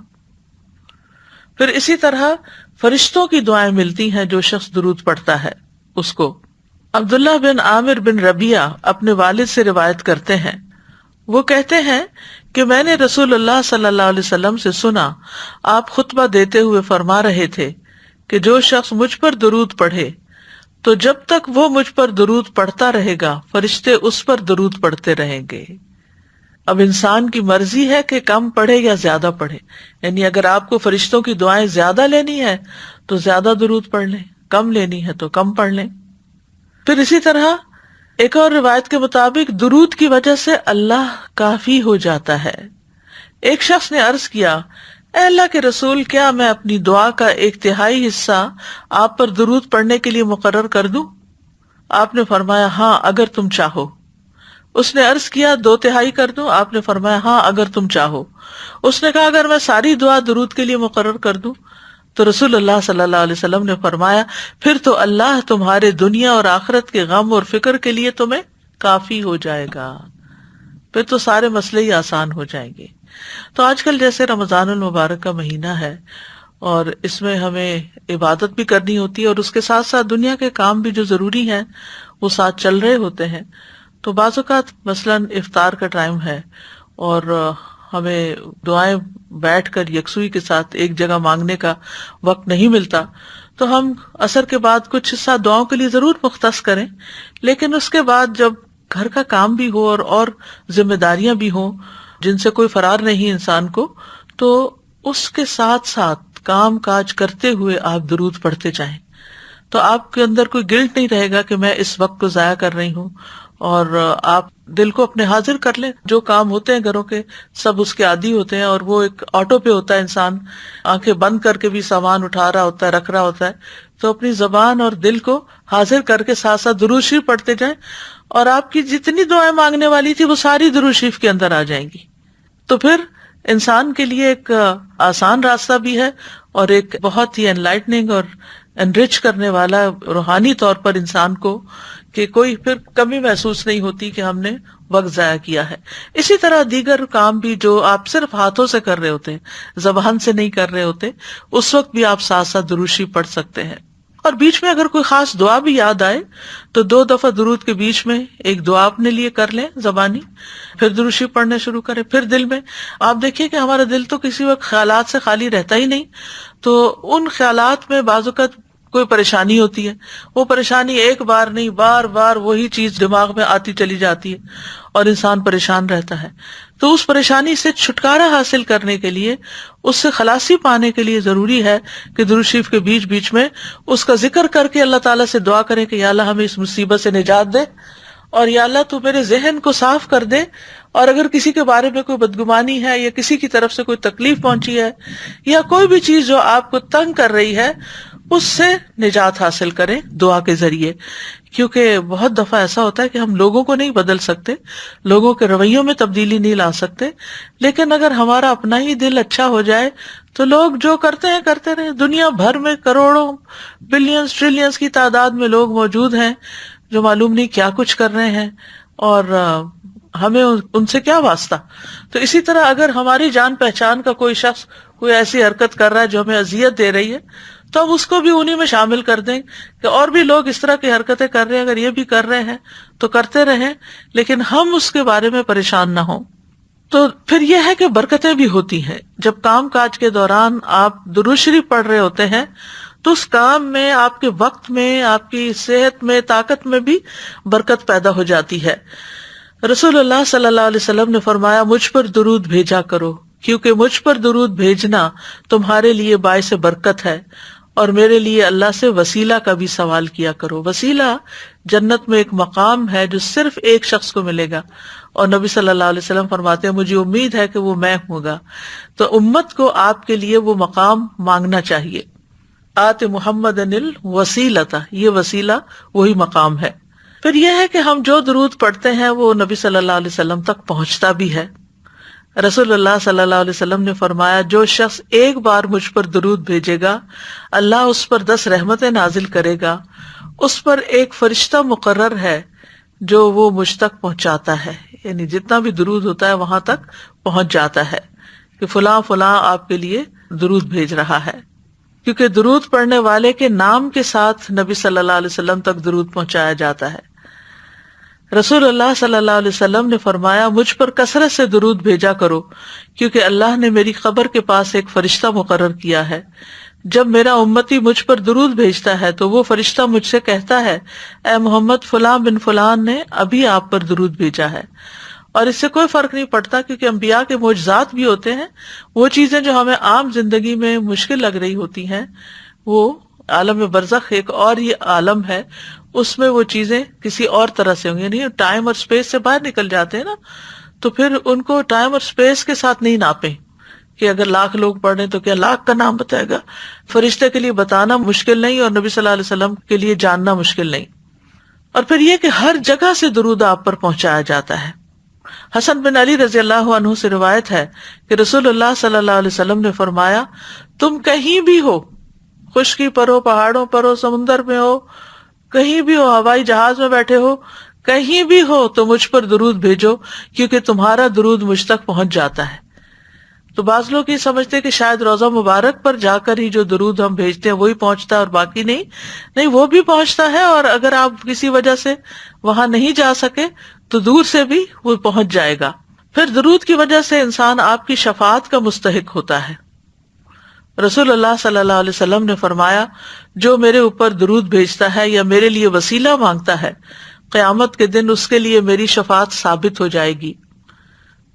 پھر اسی طرح فرشتوں کی دعائیں ملتی ہیں جو شخص درود پڑھتا ہے اس کو۔ عبداللہ بن عامر بن ربیعہ اپنے والد سے روایت کرتے ہیں، وہ کہتے ہیں کہ میں نے رسول اللہ صلی اللہ علیہ وسلم سے سنا آپ خطبہ دیتے ہوئے فرما رہے تھے کہ جو شخص مجھ پر درود پڑھے تو جب تک وہ مجھ پر درود پڑھتا رہے گا فرشتے اس پر درود پڑھتے رہیں گے۔ اب انسان کی مرضی ہے کہ کم پڑھے یا زیادہ پڑھے، یعنی اگر آپ کو فرشتوں کی دعائیں زیادہ لینی ہے تو زیادہ درود پڑھ لیں، کم لینی ہے تو کم پڑھ لیں۔ پھر اسی طرح ایک اور روایت کے مطابق درود کی وجہ سے اللہ کافی ہو جاتا ہے۔ ایک شخص نے عرض کیا، اے اللہ کے رسول، کیا میں اپنی دعا کا 1/3 حصہ آپ پر درود پڑھنے کے لیے مقرر کر دوں؟ آپ نے فرمایا ہاں اگر تم چاہو۔ اس نے عرض کیا 2/3 کر دوں؟ آپ نے فرمایا ہاں اگر تم چاہو۔ اس نے کہا اگر میں ساری دعا درود کے لیے مقرر کر دوں؟ تو رسول اللہ صلی اللہ علیہ وسلم نے فرمایا پھر تو اللہ تمہارے دنیا اور آخرت کے غم اور فکر کے لیے تمہیں کافی ہو جائے گا، پھر تو سارے مسئلے ہی آسان ہو جائیں گے۔ تو آج کل جیسے رمضان المبارک کا مہینہ ہے اور اس میں ہمیں عبادت بھی کرنی ہوتی ہے اور اس کے ساتھ ساتھ دنیا کے کام بھی جو ضروری ہیں وہ ساتھ چل رہے ہوتے ہیں، تو بعض اوقات مثلاً افطار کا ٹائم ہے اور ہمیں دعائیں بیٹھ کر یکسوئی کے ساتھ ایک جگہ مانگنے کا وقت نہیں ملتا، تو ہم عصر کے بعد کچھ حصہ دعاؤں کے لیے ضرور مختص کریں، لیکن اس کے بعد جب گھر کا کام بھی ہو اور ذمہ داریاں بھی ہوں جن سے کوئی فرار نہیں انسان کو، تو اس کے ساتھ ساتھ کام کاج کرتے ہوئے آپ درود پڑھتے جائیں، تو آپ کے اندر کوئی گلٹ نہیں رہے گا کہ میں اس وقت کو ضائع کر رہی ہوں، اور آپ دل کو اپنے حاضر کر لیں۔ جو کام ہوتے ہیں گھروں کے سب اس کے عادی ہوتے ہیں اور وہ ایک آٹو پہ ہوتا ہے، انسان آنکھیں بند کر کے بھی سامان اٹھا رہا ہوتا ہے، رکھ رہا ہوتا ہے، تو اپنی زبان اور دل کو حاضر کر کے ساتھ ساتھ درود شریف پڑھتے جائیں، اور آپ کی جتنی دعائیں مانگنے والی تھی وہ ساری درود شریف کے اندر آ جائیں گی۔ تو پھر انسان کے لیے ایک آسان راستہ بھی ہے اور ایک بہت ہی انلائٹننگ اور انرچ کرنے والا روحانی طور پر انسان کو، کہ کوئی پھر کمی محسوس نہیں ہوتی کہ ہم نے وقت ضائع کیا ہے۔ اسی طرح دیگر کام بھی جو آپ صرف ہاتھوں سے کر رہے ہوتے ہیں، زبان سے نہیں کر رہے ہوتے، اس وقت بھی آپ ساتھ ساتھ درود شریف پڑھ سکتے ہیں۔ اور بیچ میں اگر کوئی خاص دعا بھی یاد آئے تو 2 دفعہ درود کے بیچ میں ایک دعا اپنے لیے کر لیں زبانی، پھر درود شریف پڑھنا شروع کریں۔ پھر دل میں آپ دیکھیے کہ ہمارا دل تو کسی وقت خیالات سے خالی رہتا ہی نہیں، تو ان خیالات میں بعض اوقات کوئی پریشانی ہوتی ہے، وہ پریشانی ایک بار نہیں بار بار وہی چیز دماغ میں آتی چلی جاتی ہے اور انسان پریشان رہتا ہے۔ تو اس پریشانی سے چھٹکارا حاصل کرنے کے لیے، اس سے خلاصی پانے کے لیے ضروری ہے کہ درود شریف کے بیچ بیچ میں اس کا ذکر کر کے اللہ تعالیٰ سے دعا کریں کہ یا اللہ ہمیں اس مصیبت سے نجات دے، اور یا اللہ تو میرے ذہن کو صاف کر دے، اور اگر کسی کے بارے میں کوئی بدگمانی ہے یا کسی کی طرف سے کوئی تکلیف پہنچی ہے یا کوئی بھی چیز جو آپ کو تنگ کر رہی ہے، اس سے نجات حاصل کریں دعا کے ذریعے۔ کیونکہ بہت دفعہ ایسا ہوتا ہے کہ ہم لوگوں کو نہیں بدل سکتے، لوگوں کے رویوں میں تبدیلی نہیں لا سکتے، لیکن اگر ہمارا اپنا ہی دل اچھا ہو جائے تو لوگ جو کرتے ہیں کرتے رہیں۔ دنیا بھر میں کروڑوں بلینز ٹریلینز کی تعداد میں لوگ موجود ہیں جو معلوم نہیں کیا کچھ کر رہے ہیں، اور ہمیں ان سے کیا واسطہ۔ تو اسی طرح اگر ہماری جان پہچان کا کوئی شخص کوئی ایسی حرکت کر رہا ہے جو ہمیں اذیت دے رہی ہے، تو ہم اس کو بھی انہی میں شامل کر دیں کہ اور بھی لوگ اس طرح کی حرکتیں کر رہے ہیں، اگر یہ بھی کر رہے ہیں تو کرتے رہیں، لیکن ہم اس کے بارے میں پریشان نہ ہوں۔ تو پھر یہ ہے کہ برکتیں بھی ہوتی ہیں۔ جب کام کاج کے دوران آپ درود شریف پڑھ رہے ہوتے ہیں تو اس کام میں، آپ کے وقت میں، آپ کی صحت میں، طاقت میں بھی برکت پیدا ہو جاتی ہے۔ رسول اللہ صلی اللہ علیہ وسلم نے فرمایا مجھ پر درود بھیجا کرو، کیونکہ مجھ پر درود بھیجنا تمہارے لیے باعث برکت ہے، اور میرے لیے اللہ سے وسیلہ کا بھی سوال کیا کرو۔ وسیلہ جنت میں ایک مقام ہے جو صرف ایک شخص کو ملے گا، اور نبی صلی اللہ علیہ وسلم فرماتے ہیں مجھے امید ہے کہ وہ میں ہوں گا۔ تو امت کو آپ کے لیے وہ مقام مانگنا چاہیے۔ آت محمد الوسیلۃ، یہ وسیلہ وہی مقام ہے۔ پھر یہ ہے کہ ہم جو درود پڑھتے ہیں وہ نبی صلی اللہ علیہ وسلم تک پہنچتا بھی ہے۔ رسول اللہ صلی اللہ علیہ وسلم نے فرمایا جو شخص ایک بار مجھ پر درود بھیجے گا اللہ اس پر 10 رحمتیں نازل کرے گا، اس پر ایک فرشتہ مقرر ہے جو وہ مجھ تک پہنچاتا ہے، یعنی جتنا بھی درود ہوتا ہے وہاں تک پہنچ جاتا ہے کہ فلاں فلاں آپ کے لیے درود بھیج رہا ہے، کیونکہ درود پڑھنے والے کے نام کے ساتھ نبی صلی اللہ علیہ وسلم تک درود پہنچایا جاتا ہے۔ رسول اللہ صلی اللہ علیہ وسلم نے فرمایا مجھ پر کثرت سے درود بھیجا کرو، کیونکہ اللہ نے میری قبر کے پاس ایک فرشتہ مقرر کیا ہے جب میرا امتی مجھ پر درود بھیجتا ہے تو وہ فرشتہ مجھ سے کہتا ہے اے محمد فلاں بن فلان نے ابھی آپ پر درود بھیجا ہے. اور اس سے کوئی فرق نہیں پڑتا کیونکہ انبیاء کے معجزات بھی ہوتے ہیں. وہ چیزیں جو ہمیں عام زندگی میں مشکل لگ رہی ہوتی ہیں وہ عالم برزخ ایک اور یہ عالم ہے, اس میں وہ چیزیں کسی اور طرح سے ہوں گی. یعنی ٹائم اور اسپیس سے باہر نکل جاتے ہیں نا, تو پھر ان کو ٹائم اور اسپیس کے ساتھ نہیں ناپیں کہ اگر 1,00,000 لوگ پڑھ رہے تو کیا 1,00,000 کا نام بتائے گا. فرشتے کے لیے بتانا مشکل نہیں اور نبی صلی اللہ علیہ وسلم کے لیے جاننا مشکل نہیں. اور پھر یہ کہ ہر جگہ سے درود آپ پر پہنچایا جاتا ہے. حسن بن علی رضی اللہ عنہ سے روایت ہے کہ رسول اللہ صلی اللہ علیہ وسلم نے فرمایا تم کہیں بھی ہو, خشکی پر ہو, پہاڑوں پر ہو, سمندر میں ہو, کہیں بھی ہو, ہوائی جہاز میں بیٹھے ہو, کہیں بھی ہو تو مجھ پر درود بھیجو کیونکہ تمہارا درود مجھ تک پہنچ جاتا ہے. تو بعض لوگ یہ سمجھتے کہ شاید روضہ مبارک پر جا کر ہی جو درود ہم بھیجتے ہیں وہی پہنچتا ہے اور باقی نہیں. نہیں, وہ بھی پہنچتا ہے, اور اگر آپ کسی وجہ سے وہاں نہیں جا سکے تو دور سے بھی وہ پہنچ جائے گا. پھر درود کی وجہ سے انسان آپ کی شفاعت کا مستحق ہوتا ہے. رسول اللہ صلی اللہ علیہ وسلم نے فرمایا جو میرے اوپر درود بھیجتا ہے یا میرے لیے وسیلہ مانگتا ہے قیامت کے دن اس کے لیے میری شفاعت ثابت ہو جائے گی.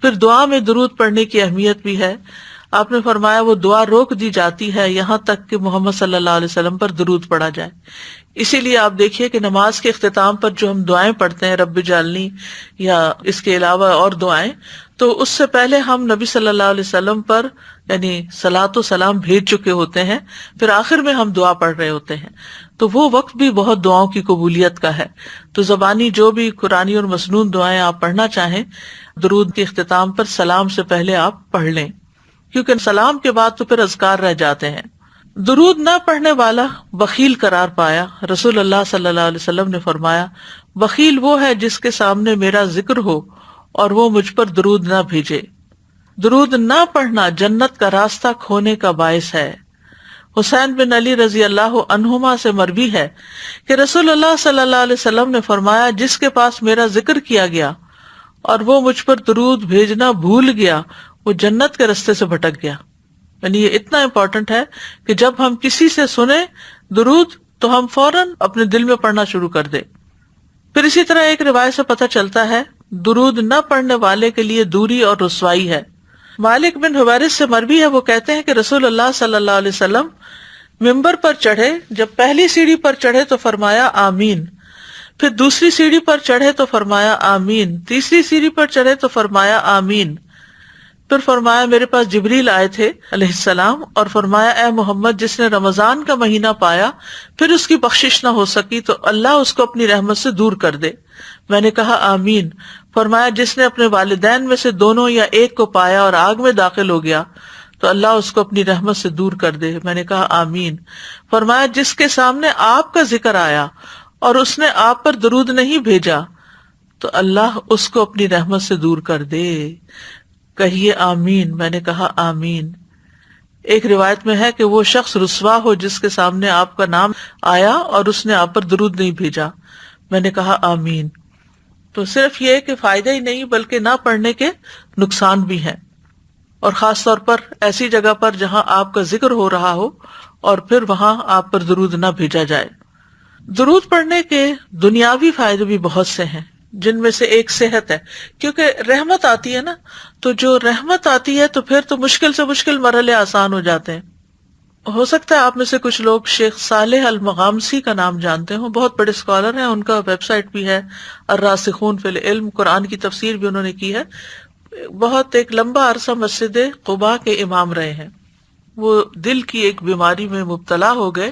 پھر دعا میں درود پڑھنے کی اہمیت بھی ہے. آپ نے فرمایا وہ دعا روک دی جاتی ہے یہاں تک کہ محمد صلی اللہ علیہ وسلم پر درود پڑھا جائے. اسی لیے آپ دیکھیے کہ نماز کے اختتام پر جو ہم دعائیں پڑھتے ہیں رب اجعلنی یا اس کے علاوہ اور دعائیں, تو اس سے پہلے ہم نبی صلی اللہ علیہ وسلم پر یعنی صلاۃ و سلام بھیج چکے ہوتے ہیں, پھر آخر میں ہم دعا پڑھ رہے ہوتے ہیں. تو وہ وقت بھی بہت دعاؤں کی قبولیت کا ہے. تو زبانی جو بھی قرآنی اور مسنون دعائیں آپ پڑھنا چاہیں درود کے اختتام پر سلام سے پہلے آپ پڑھ لیں, کیونکہ سلام کے بعد تو پھر اذکار رہ جاتے ہیں. درود نہ پڑھنے والا بخیل قرار پایا. رسول اللہ صلی اللہ علیہ وسلم نے فرمایا بخیل وہ ہے جس کے سامنے میرا ذکر ہو اور وہ مجھ پر درود نہ بھیجے. درود نہ پڑھنا جنت کا راستہ کھونے کا باعث ہے. حسین بن علی رضی اللہ عنہما سے مروی ہے کہ رسول اللہ صلی اللہ علیہ وسلم نے فرمایا جس کے پاس میرا ذکر کیا گیا اور وہ مجھ پر درود بھیجنا بھول گیا وہ جنت کے راستے سے بھٹک گیا. یعنی یہ اتنا امپورٹنٹ ہے کہ جب ہم کسی سے سنیں درود تو ہم فوراً اپنے دل میں پڑھنا شروع کر دیں. پھر اسی طرح ایک روایت سے پتہ چلتا ہے درود نہ پڑھنے والے کے لیے دوری اور رسوائی ہے. مالک بن حویرث سے مروی ہے, وہ کہتے ہیں کہ رسول اللہ صلی اللہ علیہ وسلم ممبر پر چڑھے, جب پہلی سیڑھی پر چڑھے تو فرمایا آمین, پھر دوسری سیڑھی پر چڑھے تو فرمایا آمین, تیسری سیڑھی پر چڑھے تو فرمایا آمین. پھر فرمایا میرے پاس جبریل آئے تھے علیہ السلام اور فرمایا اے محمد جس نے رمضان کا مہینہ پایا پھر اس کی بخشش نہ ہو سکی تو اللہ اس کو اپنی رحمت سے دور کر دے. میں نے کہا آمین. فرمایا جس نے اپنے والدین میں سے دونوں یا ایک کو پایا اور آگ میں داخل ہو گیا تو اللہ اس کو اپنی رحمت سے دور کر دے. میں نے کہا آمین. فرمایا جس کے سامنے آپ کا ذکر آیا اور اس نے آپ پر درود نہیں بھیجا تو اللہ اس کو اپنی رحمت سے دور کر دے. کہیے آمین. میں نے کہا آمین. ایک روایت میں ہے کہ وہ شخص رسوا ہو جس کے سامنے آپ کا نام آیا اور اس نے آپ پر درود نہیں بھیجا. میں نے کہا آمین. تو صرف یہ کہ فائدہ ہی نہیں بلکہ نہ پڑھنے کے نقصان بھی ہیں, اور خاص طور پر ایسی جگہ پر جہاں آپ کا ذکر ہو رہا ہو اور پھر وہاں آپ پر درود نہ بھیجا جائے. درود پڑھنے کے دنیاوی فائدے بھی بہت سے ہیں جن میں سے ایک صحت ہے, کیونکہ رحمت آتی ہے نا, تو جو رحمت آتی ہے تو پھر تو مشکل سے مشکل مرحلے آسان ہو جاتے ہیں. ہو سکتا ہے آپ میں سے کچھ لوگ شیخ صالح المغامسی کا نام جانتے ہوں, بہت بڑے اسکالر ہیں, ان کا ویب سائٹ بھی ہے الراسخون فی العلم, قرآن کی تفسیر بھی انہوں نے کی ہے. بہت ایک لمبا عرصہ مسجد قباء کے امام رہے ہیں. وہ دل کی ایک بیماری میں مبتلا ہو گئے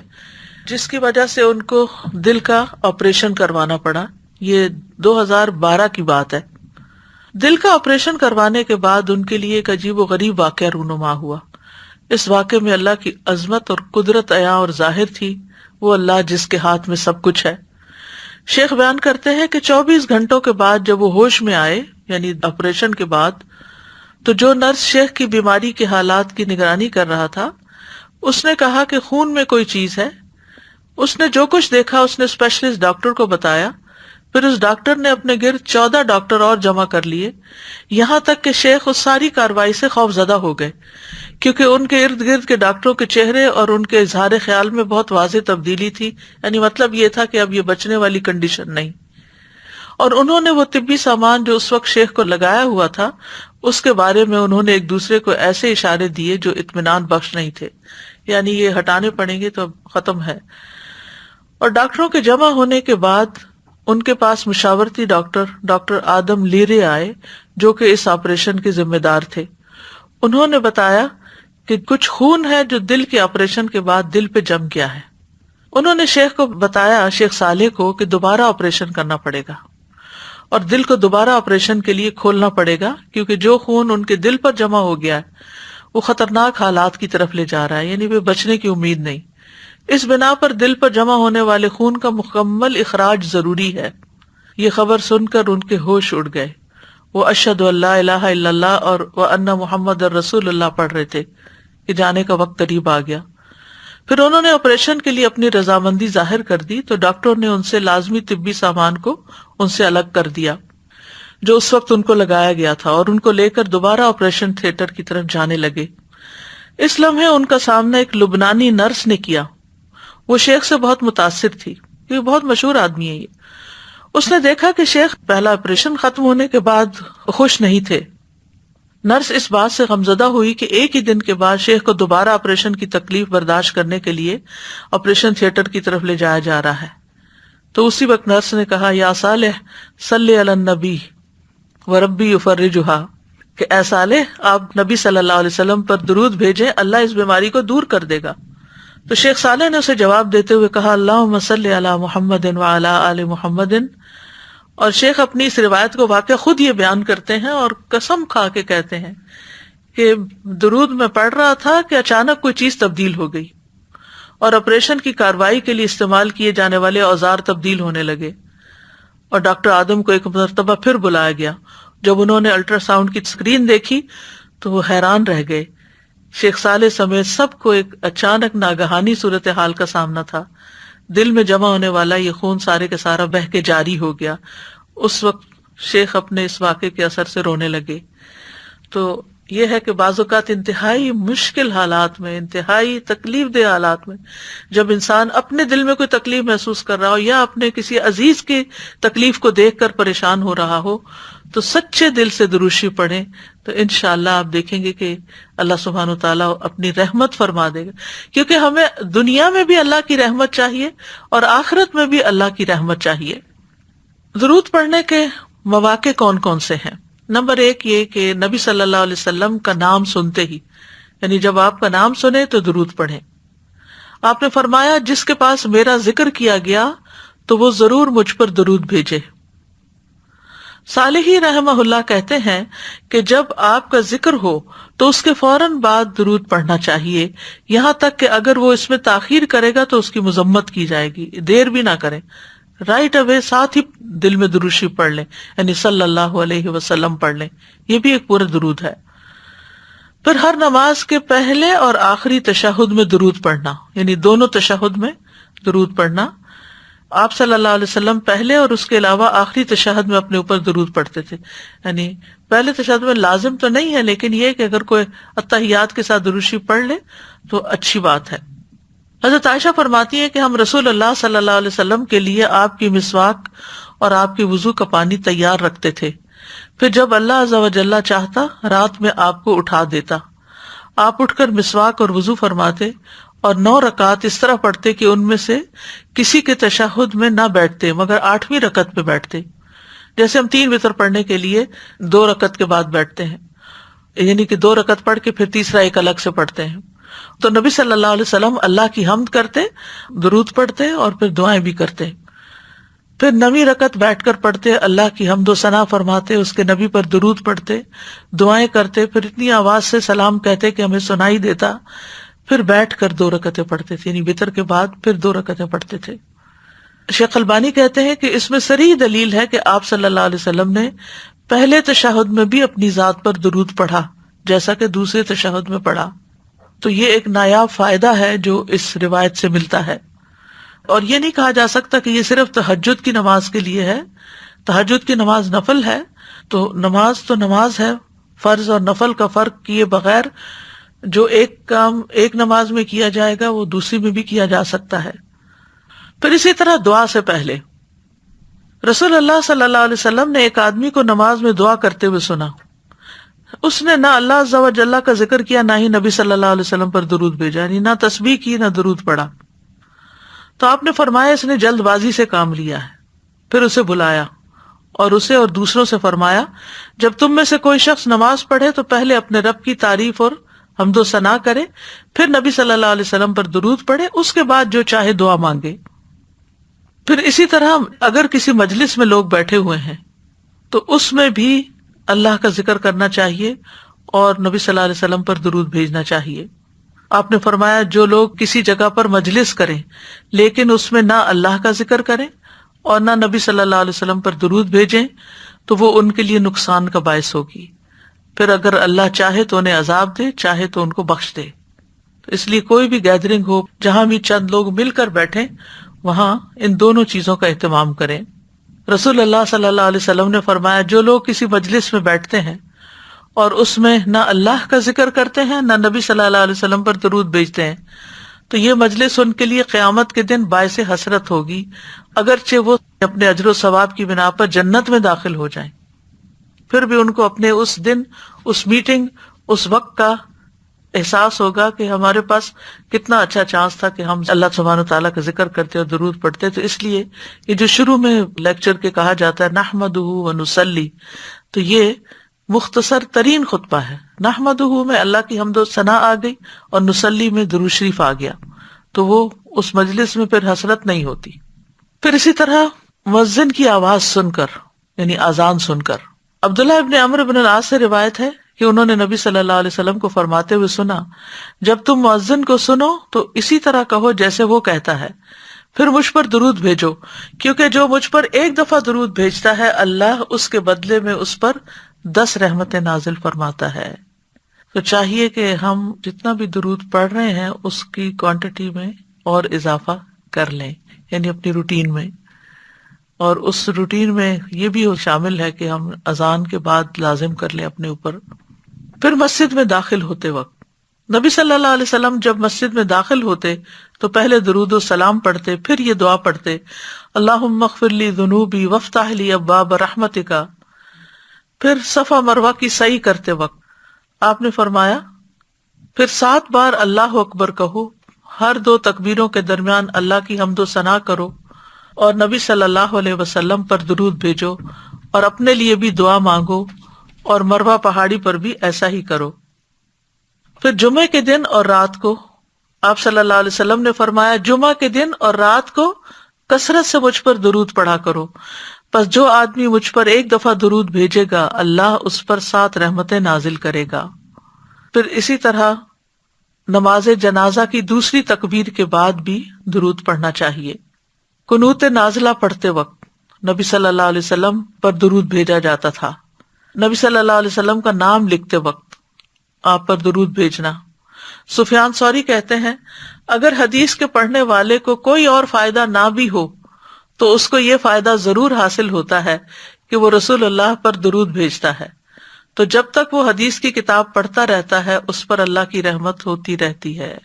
جس کی وجہ سے ان کو دل کا آپریشن کروانا پڑا. یہ 2012 کی بات ہے. دل کا آپریشن کروانے کے بعد ان کے لیے ایک عجیب و غریب واقعہ رونما ہوا. اس واقعے میں اللہ کی عظمت اور قدرت عیاں اور ظاہر تھی, وہ اللہ جس کے ہاتھ میں سب کچھ ہے. شیخ بیان کرتے ہیں کہ 24 گھنٹوں کے بعد جب وہ ہوش میں آئے, یعنی آپریشن کے بعد, تو جو نرس شیخ کی بیماری کے حالات کی نگرانی کر رہا تھا اس نے کہا کہ خون میں کوئی چیز ہے. اس نے جو کچھ دیکھا اس نے اسپیشلسٹ ڈاکٹر کو بتایا. پھر اس ڈاکٹر نے اپنے گرد 14 ڈاکٹر اور جمع کر لیے، یہاں تک کہ شیخ اس ساری کارروائی سے خوف زدہ ہو گئے، کیونکہ ان کے ارد گرد کے ڈاکٹروں کے چہرے اور ان کے اظہار خیال میں بہت واضح تبدیلی تھی، یعنی مطلب یہ تھا کہ اب یہ بچنے والی کنڈیشن نہیں۔ اور انہوں نے وہ طبی سامان جو اس وقت شیخ کو لگایا ہوا تھا اس کے بارے میں انہوں نے ایک دوسرے کو ایسے اشارے دیے جو اطمینان بخش نہیں تھے، یعنی یہ ہٹانے پڑیں گے تو اب ختم ہے۔ اور ڈاکٹروں کے جمع ہونے کے بعد ان کے پاس مشاورتی ڈاکٹر آدم لیرے آئے جو کہ اس آپریشن کے ذمہ دار تھے۔ انہوں نے بتایا کہ کچھ خون ہے جو دل کے آپریشن کے بعد دل پہ جم گیا ہے۔ انہوں نے شیخ کو بتایا، شیخ صالح کو، کہ دوبارہ آپریشن کرنا پڑے گا اور دل کو دوبارہ آپریشن کے لیے کھولنا پڑے گا، کیونکہ جو خون ان کے دل پر جمع ہو گیا ہے وہ خطرناک حالات کی طرف لے جا رہا ہے، یعنی وہ بچنے کی امید نہیں۔ اس بنا پر دل پر جمع ہونے والے خون کا مکمل اخراج ضروری ہے۔ یہ خبر سن کر ان کے ہوش اڑ گئے، وہ اشہد ان لا الہ الا اللہ اور وان محمد رسول اللہ پڑھ رہے تھے کہ جانے کا وقت قریب آ گیا۔ پھر انہوں نے آپریشن کے لیے اپنی رضامندی ظاہر کر دی تو ڈاکٹر نے ان سے لازمی طبی سامان کو ان سے الگ کر دیا جو اس وقت ان کو لگایا گیا تھا، اور ان کو لے کر دوبارہ آپریشن تھیٹر کی طرف جانے لگے۔ اس لمحے ان کا سامنا ایک لبنانی نرس نے کیا۔ وہ شیخ سے بہت متاثر تھی، یہ بہت مشہور آدمی ہے۔ اس نے دیکھا کہ شیخ پہلا آپریشن ختم ہونے کے بعد خوش نہیں تھے۔ نرس اس بات سے غمزدہ ہوئی کہ ایک ہی دن کے بعد شیخ کو دوبارہ آپریشن کی تکلیف برداشت کرنے کے لیے آپریشن تھیٹر کی طرف لے جایا جا رہا ہے۔ تو اسی وقت نرس نے کہا، یا صالح صلی علی النبی وربی یفرجھا، کہ اے صالح آپ نبی صلی اللہ علیہ وسلم پر درود بھیجیں، اللہ اس بیماری کو دور کر دے گا۔ تو شیخ صالح نے اسے جواب دیتے ہوئے کہا، اللہم صلی علی محمد وعلی آل محمد۔ اور شیخ اپنی اس روایت کو واقعہ خود یہ بیان کرتے ہیں اور قسم کھا کے کہتے ہیں کہ درود میں پڑھ رہا تھا کہ اچانک کوئی چیز تبدیل ہو گئی اور آپریشن کی کارروائی کے لیے استعمال کیے جانے والے اوزار تبدیل ہونے لگے، اور ڈاکٹر آدم کو ایک مرتبہ پھر بلایا گیا۔ جب انہوں نے الٹرا ساؤنڈ کی اسکرین دیکھی تو وہ حیران رہ گئے۔ شیخ صالح سمیت سب کو ایک اچانک ناگہانی صورتحال کا سامنا تھا۔ دل میں جمع ہونے والا یہ خون سارے کے سارا بہہ کے جاری ہو گیا۔ اس وقت شیخ اپنے اس واقعے کے اثر سے رونے لگے۔ تو یہ ہے کہ بعض اوقات انتہائی مشکل حالات میں، انتہائی تکلیف دہ حالات میں، جب انسان اپنے دل میں کوئی تکلیف محسوس کر رہا ہو یا اپنے کسی عزیز کی تکلیف کو دیکھ کر پریشان ہو رہا ہو، تو سچے دل سے دروشی پڑھیں تو انشاءاللہ آپ دیکھیں گے کہ اللہ سبحانہ وتعالیٰ اپنی رحمت فرما دے گا، کیونکہ ہمیں دنیا میں بھی اللہ کی رحمت چاہیے اور آخرت میں بھی اللہ کی رحمت چاہیے۔ درود پڑھنے کے مواقع کون کون سے ہیں؟ نمبر 1 یہ کہ نبی صلی اللہ علیہ وسلم کا نام سنتے ہی، یعنی جب آپ کا نام سنیں تو درود پڑھیں۔ آپ نے فرمایا، جس کے پاس میرا ذکر کیا گیا تو وہ ضرور مجھ پر درود بھیجے۔ صالحی رحمہ اللہ کہتے ہیں کہ جب آپ کا ذکر ہو تو اس کے فوراً بعد درود پڑھنا چاہیے، یہاں تک کہ اگر وہ اس میں تاخیر کرے گا تو اس کی مذمت کی جائے گی، دیر بھی نہ کریں، رائٹ اوے ساتھ ہی دل میں درود پڑھ لیں، یعنی صلی اللہ علیہ وسلم پڑھ لیں، یہ بھی ایک پورا درود ہے۔ پھر ہر نماز کے پہلے اور آخری تشہد میں درود پڑھنا، یعنی دونوں تشہد میں درود پڑھنا۔ آپ صلی اللہ علیہ وسلم پہلے اور اس کے علاوہ آخری تشہد میں اپنے اوپر درود پڑھتے تھے، یعنی پہلے تشہد میں لازم تو نہیں ہے، لیکن یہ کہ اگر کوئی اتحیات کے ساتھ درود پڑھ لے تو اچھی بات ہے۔ حضرت عائشہ فرماتی ہے کہ ہم رسول اللہ صلی اللہ علیہ وسلم کے لیے آپ کی مسواک اور آپ کی وضو کا پانی تیار رکھتے تھے، پھر جب اللہ عز و جل چاہتا رات میں آپ کو اٹھا دیتا، آپ اٹھ کر مسواک اور وضو فرماتے اور 9 رکعت اس طرح پڑھتے کہ ان میں سے کسی کے تشہد میں نہ بیٹھتے مگر 8ویں رکعت پہ بیٹھتے، جیسے ہم 3 وتر پڑھنے کے لیے 2 رکعت کے بعد بیٹھتے ہیں، یعنی کہ 2 رکعت پڑھ کے پھر تیسرا ایک الگ سے پڑھتے ہیں۔ تو نبی صلی اللہ علیہ وسلم اللہ کی حمد کرتے، درود پڑھتے اور پھر دعائیں بھی کرتے، پھر 9ویں رکعت بیٹھ کر پڑھتے، اللہ کی حمد و ثنا فرماتے، اس کے نبی پر درود پڑھتے، دعائیں کرتے، پھر اتنی آواز سے سلام کہتے کہ ہمیں سنائی دیتا، پھر بیٹھ کر 2 رکعتیں پڑھتے تھے، یعنی وتر کے بعد پھر 2 رکعتیں پڑھتے تھے۔ شیخ البانی کہتے ہیں کہ اس میں صریح دلیل ہے کہ آپ صلی اللہ علیہ وسلم نے پہلے تشہد میں بھی اپنی ذات پر درود پڑھا جیسا کہ دوسرے تشہد میں پڑھا۔ تو یہ ایک نایاب فائدہ ہے جو اس روایت سے ملتا ہے۔ اور یہ نہیں کہا جا سکتا کہ یہ صرف تہجد کی نماز کے لیے ہے. تہجد کی نماز نفل ہے، تو نماز ہے. فرض اور نفل کا فرق کیے بغیر جو ایک کام ایک نماز میں کیا جائے گا وہ دوسری میں بھی کیا جا سکتا ہے. پھر اسی طرح دعا سے پہلے رسول اللہ صلی اللہ علیہ وسلم نے ایک آدمی کو نماز میں دعا کرتے ہوئے سنا. اس نے نہ اللہ عز و جل کا ذکر کیا، نہ ہی نبی صلی اللہ علیہ وسلم پر درود بھیجا، یعنی نہ تسبیح کی نہ درود پڑھا. تو آپ نے فرمایا اس نے جلد بازی سے کام لیا ہے. پھر اسے بلایا اور اسے اور دوسروں سے فرمایا جب تم میں سے کوئی شخص نماز پڑھے تو پہلے اپنے رب کی تعریف اور حمد و ثنا کرے، پھر نبی صلی اللہ علیہ وسلم پر درود پڑھے، اس کے بعد جو چاہے دعا مانگے. پھر اسی طرح اگر کسی مجلس میں لوگ بیٹھے ہوئے ہیں تو اس میں بھی اللہ کا ذکر کرنا چاہیے اور نبی صلی اللہ علیہ وسلم پر درود بھیجنا چاہیے. آپ نے فرمایا جو لوگ کسی جگہ پر مجلس کریں لیکن اس میں نہ اللہ کا ذکر کریں اور نہ نبی صلی اللہ علیہ وسلم پر درود بھیجیں تو وہ ان کے لیے نقصان کا باعث ہوگی. پھر اگر اللہ چاہے تو انہیں عذاب دے، چاہے تو ان کو بخش دے. تو اس لیے کوئی بھی گیدرنگ ہو جہاں بھی چند لوگ مل کر بیٹھیں وہاں ان دونوں چیزوں کا اہتمام کریں. رسول اللہ صلی اللہ علیہ وسلم نے فرمایا جو لوگ کسی مجلس میں بیٹھتے ہیں اور اس میں نہ اللہ کا ذکر کرتے ہیں نہ نبی صلی اللہ علیہ وسلم پر درود بھیجتے ہیں تو یہ مجلس ان کے لیے قیامت کے دن باعث حسرت ہوگی، اگرچہ وہ اپنے اجر و ثواب کی بنا پر جنت میں داخل ہو جائیں. پھر بھی ان کو اپنے اس دن، اس میٹنگ، اس وقت کا احساس ہوگا کہ ہمارے پاس کتنا اچھا چانس تھا کہ ہم اللہ سبحانہ تعالیٰ کا ذکر کرتے اور درود پڑھتے. تو اس لیے یہ جو شروع میں لیکچر کے کہا جاتا ہے نحمدہ ونصلی، تو یہ مختصر ترین خطبہ ہے. نحمدہ میں اللہ کی حمد و ثنا آ گئی اور نصلی میں درود شریف آ گیا، تو وہ اس مجلس میں پھر حسرت نہیں ہوتی. پھر اسی طرح مؤذن کی آواز سن کر، یعنی اذان سن کر، عبداللہ ابن عمرو بن العاص سے روایت ہے کہ انہوں نے نبی صلی اللہ علیہ وسلم کو فرماتے ہوئے سنا جب تم مؤذن کو سنو تو اسی طرح کہو جیسے وہ کہتا ہے، پھر مجھ پر درود بھیجو، کیونکہ جو مجھ پر ایک دفعہ درود بھیجتا ہے اللہ اس کے بدلے میں اس پر 10 رحمتیں نازل فرماتا ہے. تو چاہیے کہ ہم جتنا بھی درود پڑھ رہے ہیں اس کی کوانٹٹی میں اور اضافہ کر لیں، یعنی اپنی روٹین میں. اور اس روٹین میں یہ بھی شامل ہے کہ ہم اذان کے بعد لازم کر لیں اپنے اوپر. پھر مسجد میں داخل ہوتے وقت نبی صلی اللہ علیہ وسلم جب مسجد میں داخل ہوتے تو پہلے درود و سلام پڑھتے، پھر یہ دعا پڑھتے اللہم اغفر لی ذنوبی وافتح لی ابواب رحمتک. پھر صفا مروہ کی سعی کرتے وقت آپ نے فرمایا پھر 7 بار اللہ اکبر کہو، ہر 2 تکبیروں کے درمیان اللہ کی حمد و ثنا کرو اور نبی صلی اللہ علیہ وسلم پر درود بھیجو اور اپنے لیے بھی دعا مانگو، اور مروہ پہاڑی پر بھی ایسا ہی کرو. پھر جمعے کے دن اور رات کو آپ صلی اللہ علیہ وسلم نے فرمایا جمعہ کے دن اور رات کو کثرت سے مجھ پر درود پڑھا کرو، پس جو آدمی مجھ پر ایک دفعہ درود بھیجے گا اللہ اس پر 7 رحمتیں نازل کرے گا. پھر اسی طرح نماز جنازہ کی دوسری تکبیر کے بعد بھی درود پڑھنا چاہیے. قنوت نازلہ پڑھتے وقت نبی صلی اللہ علیہ وسلم پر درود بھیجا جاتا تھا. نبی صلی اللہ علیہ وسلم کا نام لکھتے وقت آپ پر درود بھیجنا. سفیان ثوری کہتے ہیں اگر حدیث کے پڑھنے والے کو کوئی اور فائدہ نہ بھی ہو تو اس کو یہ فائدہ ضرور حاصل ہوتا ہے کہ وہ رسول اللہ پر درود بھیجتا ہے، تو جب تک وہ حدیث کی کتاب پڑھتا رہتا ہے اس پر اللہ کی رحمت ہوتی رہتی ہے.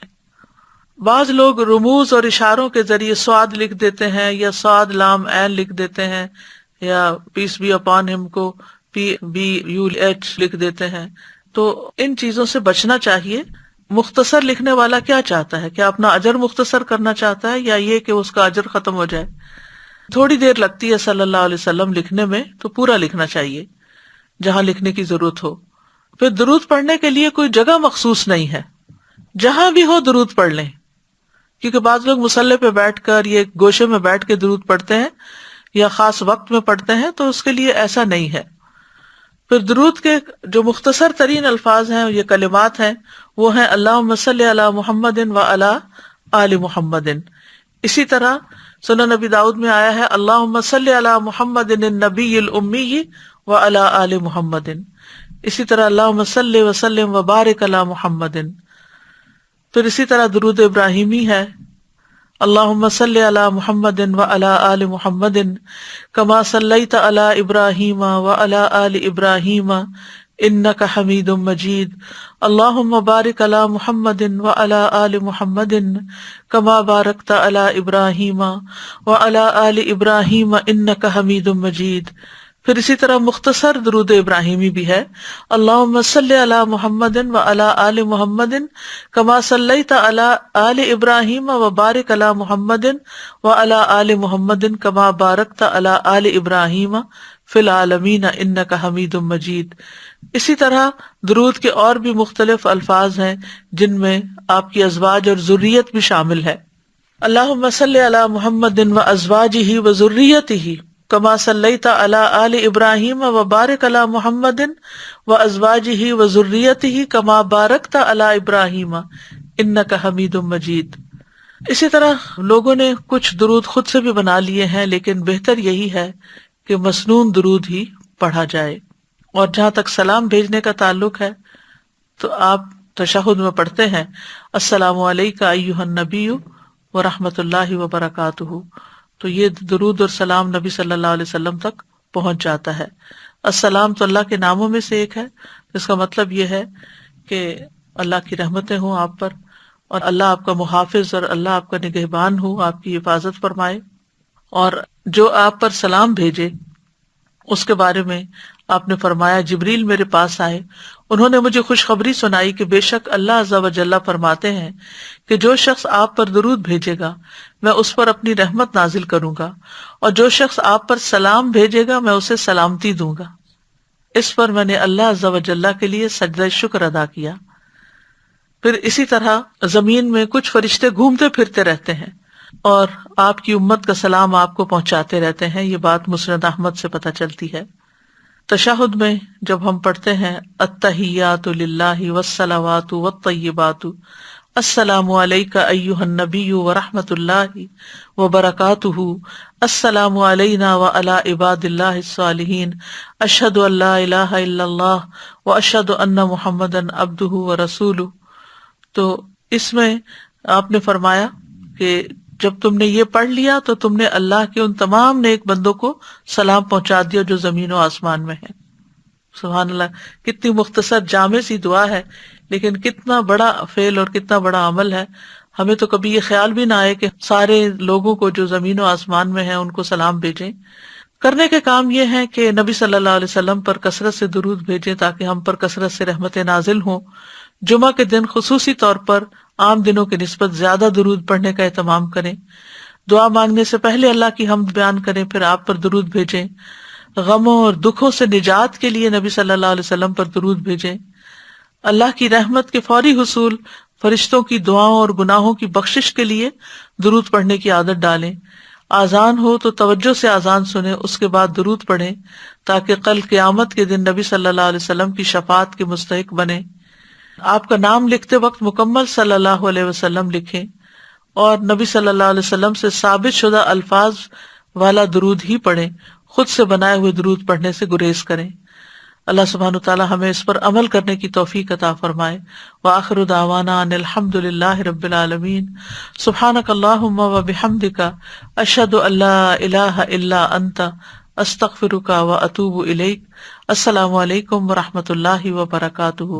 بعض لوگ رموز اور اشاروں کے ذریعے سواد لکھ دیتے ہیں یا سواد لام عین لکھ دیتے ہیں یا پیس بی اپان ہم کو PBUH لکھ دیتے ہیں. تو ان چیزوں سے بچنا چاہیے. مختصر لکھنے والا کیا چاہتا ہے؟ کیا اپنا اجر مختصر کرنا چاہتا ہے یا یہ کہ اس کا اجر ختم ہو جائے؟ تھوڑی دیر لگتی ہے صلی اللہ علیہ وسلم لکھنے میں، تو پورا لکھنا چاہیے جہاں لکھنے کی ضرورت ہو. پھر درود پڑھنے کے لیے کوئی جگہ مخصوص نہیں ہے، جہاں بھی ہو درود پڑھ لیں، کیونکہ بعض لوگ مصلی پہ بیٹھ کر یہ گوشے میں بیٹھ کے درود پڑھتے ہیں یا خاص وقت میں پڑھتے ہیں، تو اس کے لیے ایسا نہیں ہے. پھر درود کے جو مختصر ترین الفاظ ہیں، یہ کلمات ہیں، وہ ہیں اللہم صلی علی محمد و علی آل محمد. اسی طرح سنن نبی داؤد میں آیا ہے اللہم صلی علی محمد النبی الامی و علی آل محمد. اسی طرح اللہم صلی وسلم و بارک علی محمد. پھر اسی طرح درود ابراہیمی ہے اللہم صلی علی محمد وعلی آل محمد کما صلیت علی ابراہیم وعلی آل ابراہیم انک حمید مجید اللہم بارک علی محمد وعلی آل محمد کما بارکت علی ابراہیم وعلی آل ابراہیم انک حمید مجید۔ پھر اسی طرح مختصر درود ابراہیمی بھی ہے، اللہم صلی علی محمد وعلی آل محمد کما صلیت علی آل ابراہیم وبارک علی محمد وعلی آل محمد کما بارکت علی آل ابراہیم فی العالمین انک حمید مجید۔ اسی طرح درود کے اور بھی مختلف الفاظ ہیں جن میں آپ کی ازواج اور ذریت بھی شامل ہے۔ اللہم صلی علی محمد وازواجہ وذریتہ کما صلیت علی آل ابراہیم وبارک علی محمد وازواجہ وذریتہ کما بارکت علی ابراہیم انک حمید مجید۔ اسی طرح لوگوں نے کچھ درود خود سے بھی بنا لیے ہیں، لیکن بہتر یہی ہے کہ مسنون درود ہی پڑھا جائے۔ اور جہاں تک سلام بھیجنے کا تعلق ہے تو آپ تشہد میں پڑھتے ہیں السلام علیک ایھا النبی ورحمۃ اللہ وبرکاتہ، تو یہ درود اور سلام نبی صلی اللہ علیہ وسلم تک پہنچ جاتا ہے۔ السلام تو اللہ کے ناموں میں سے ایک ہے، اس کا مطلب یہ ہے کہ اللہ کی رحمتیں ہوں آپ پر، اور اللہ آپ کا محافظ اور اللہ آپ کا نگہبان ہو، آپ کی حفاظت فرمائے۔ اور جو آپ پر سلام بھیجے اس کے بارے میں آپ نے فرمایا جبریل میرے پاس آئے، انہوں نے مجھے خوشخبری سنائی کہ بے شک اللہ عز و جل فرماتے ہیں کہ جو شخص آپ پر درود بھیجے گا میں اس پر اپنی رحمت نازل کروں گا، اور جو شخص آپ پر سلام بھیجے گا میں اسے سلامتی دوں گا۔ اس پر میں نے اللہ عز و جل کے لیے سجدہ شکر ادا کیا۔ پھر اسی طرح زمین میں کچھ فرشتے گھومتے پھرتے رہتے ہیں اور آپ کی امت کا سلام آپ کو پہنچاتے رہتے ہیں، یہ بات مسند احمد سے پتہ چلتی ہے۔ تشہد میں جب ہم پڑھتے ہیں التحیات للہ والصلوات والطیبات السلام علیک ایھا النبی ورحمۃ اللہ وبرکاتہ السلام علینا وعلی عباد اللہ الصالحین اشہد ان لا الہ الا اللہ واشہد ان محمدا عبدہ ورسولہ، تو اس میں آپ نے فرمایا کہ جب تم نے یہ پڑھ لیا تو تم نے اللہ کے ان تمام نیک بندوں کو سلام پہنچا دیا جو زمین و آسمان میں ہیں۔ سبحان اللہ، کتنی مختصر جامع سی دعا ہے لیکن کتنا بڑا فعل اور کتنا بڑا عمل ہے۔ ہمیں تو کبھی یہ خیال بھی نہ آئے کہ سارے لوگوں کو جو زمین و آسمان میں ہیں ان کو سلام بھیجیں۔ کرنے کے کام یہ ہے کہ نبی صلی اللہ علیہ وسلم پر کثرت سے درود بھیجیں تاکہ ہم پر کثرت سے رحمتیں نازل ہوں۔ جمعہ کے دن خصوصی طور پر عام دنوں کی نسبت زیادہ درود پڑھنے کا اہتمام کریں۔ دعا مانگنے سے پہلے اللہ کی حمد بیان کریں، پھر آپ پر درود بھیجیں۔ غموں اور دکھوں سے نجات کے لیے نبی صلی اللہ علیہ وسلم پر درود بھیجیں۔ اللہ کی رحمت کے فوری حصول، فرشتوں کی دعاؤں اور گناہوں کی بخشش کے لیے درود پڑھنے کی عادت ڈالیں۔ آذان ہو تو توجہ سے آذان سنیں، اس کے بعد درود پڑھیں تاکہ کل قیامت کے دن نبی صلی اللہ علیہ وسلم کی شفاعت کے مستحق بنیں۔ آپ کا نام لکھتے وقت مکمل صلی اللہ علیہ وسلم لکھیں اور نبی صلی اللہ علیہ وسلم سے ثابت شدہ الفاظ والا درود ہی پڑھیں، خود سے بنائے ہوئے درود پڑھنے سے گریز کریں۔ اللہ سبحانہ وتعالی ہمیں اس پر عمل کرنے کی توفیق عطا فرمائے۔ وآخر دعوانا ان الحمد للہ رب العالمین۔ سبحانک اللہم وبحمدک اشہد ان لا الہ الا انت استغفرک واتوب الیک۔ السلام علیکم ورحمۃ اللہ وبرکاتہ۔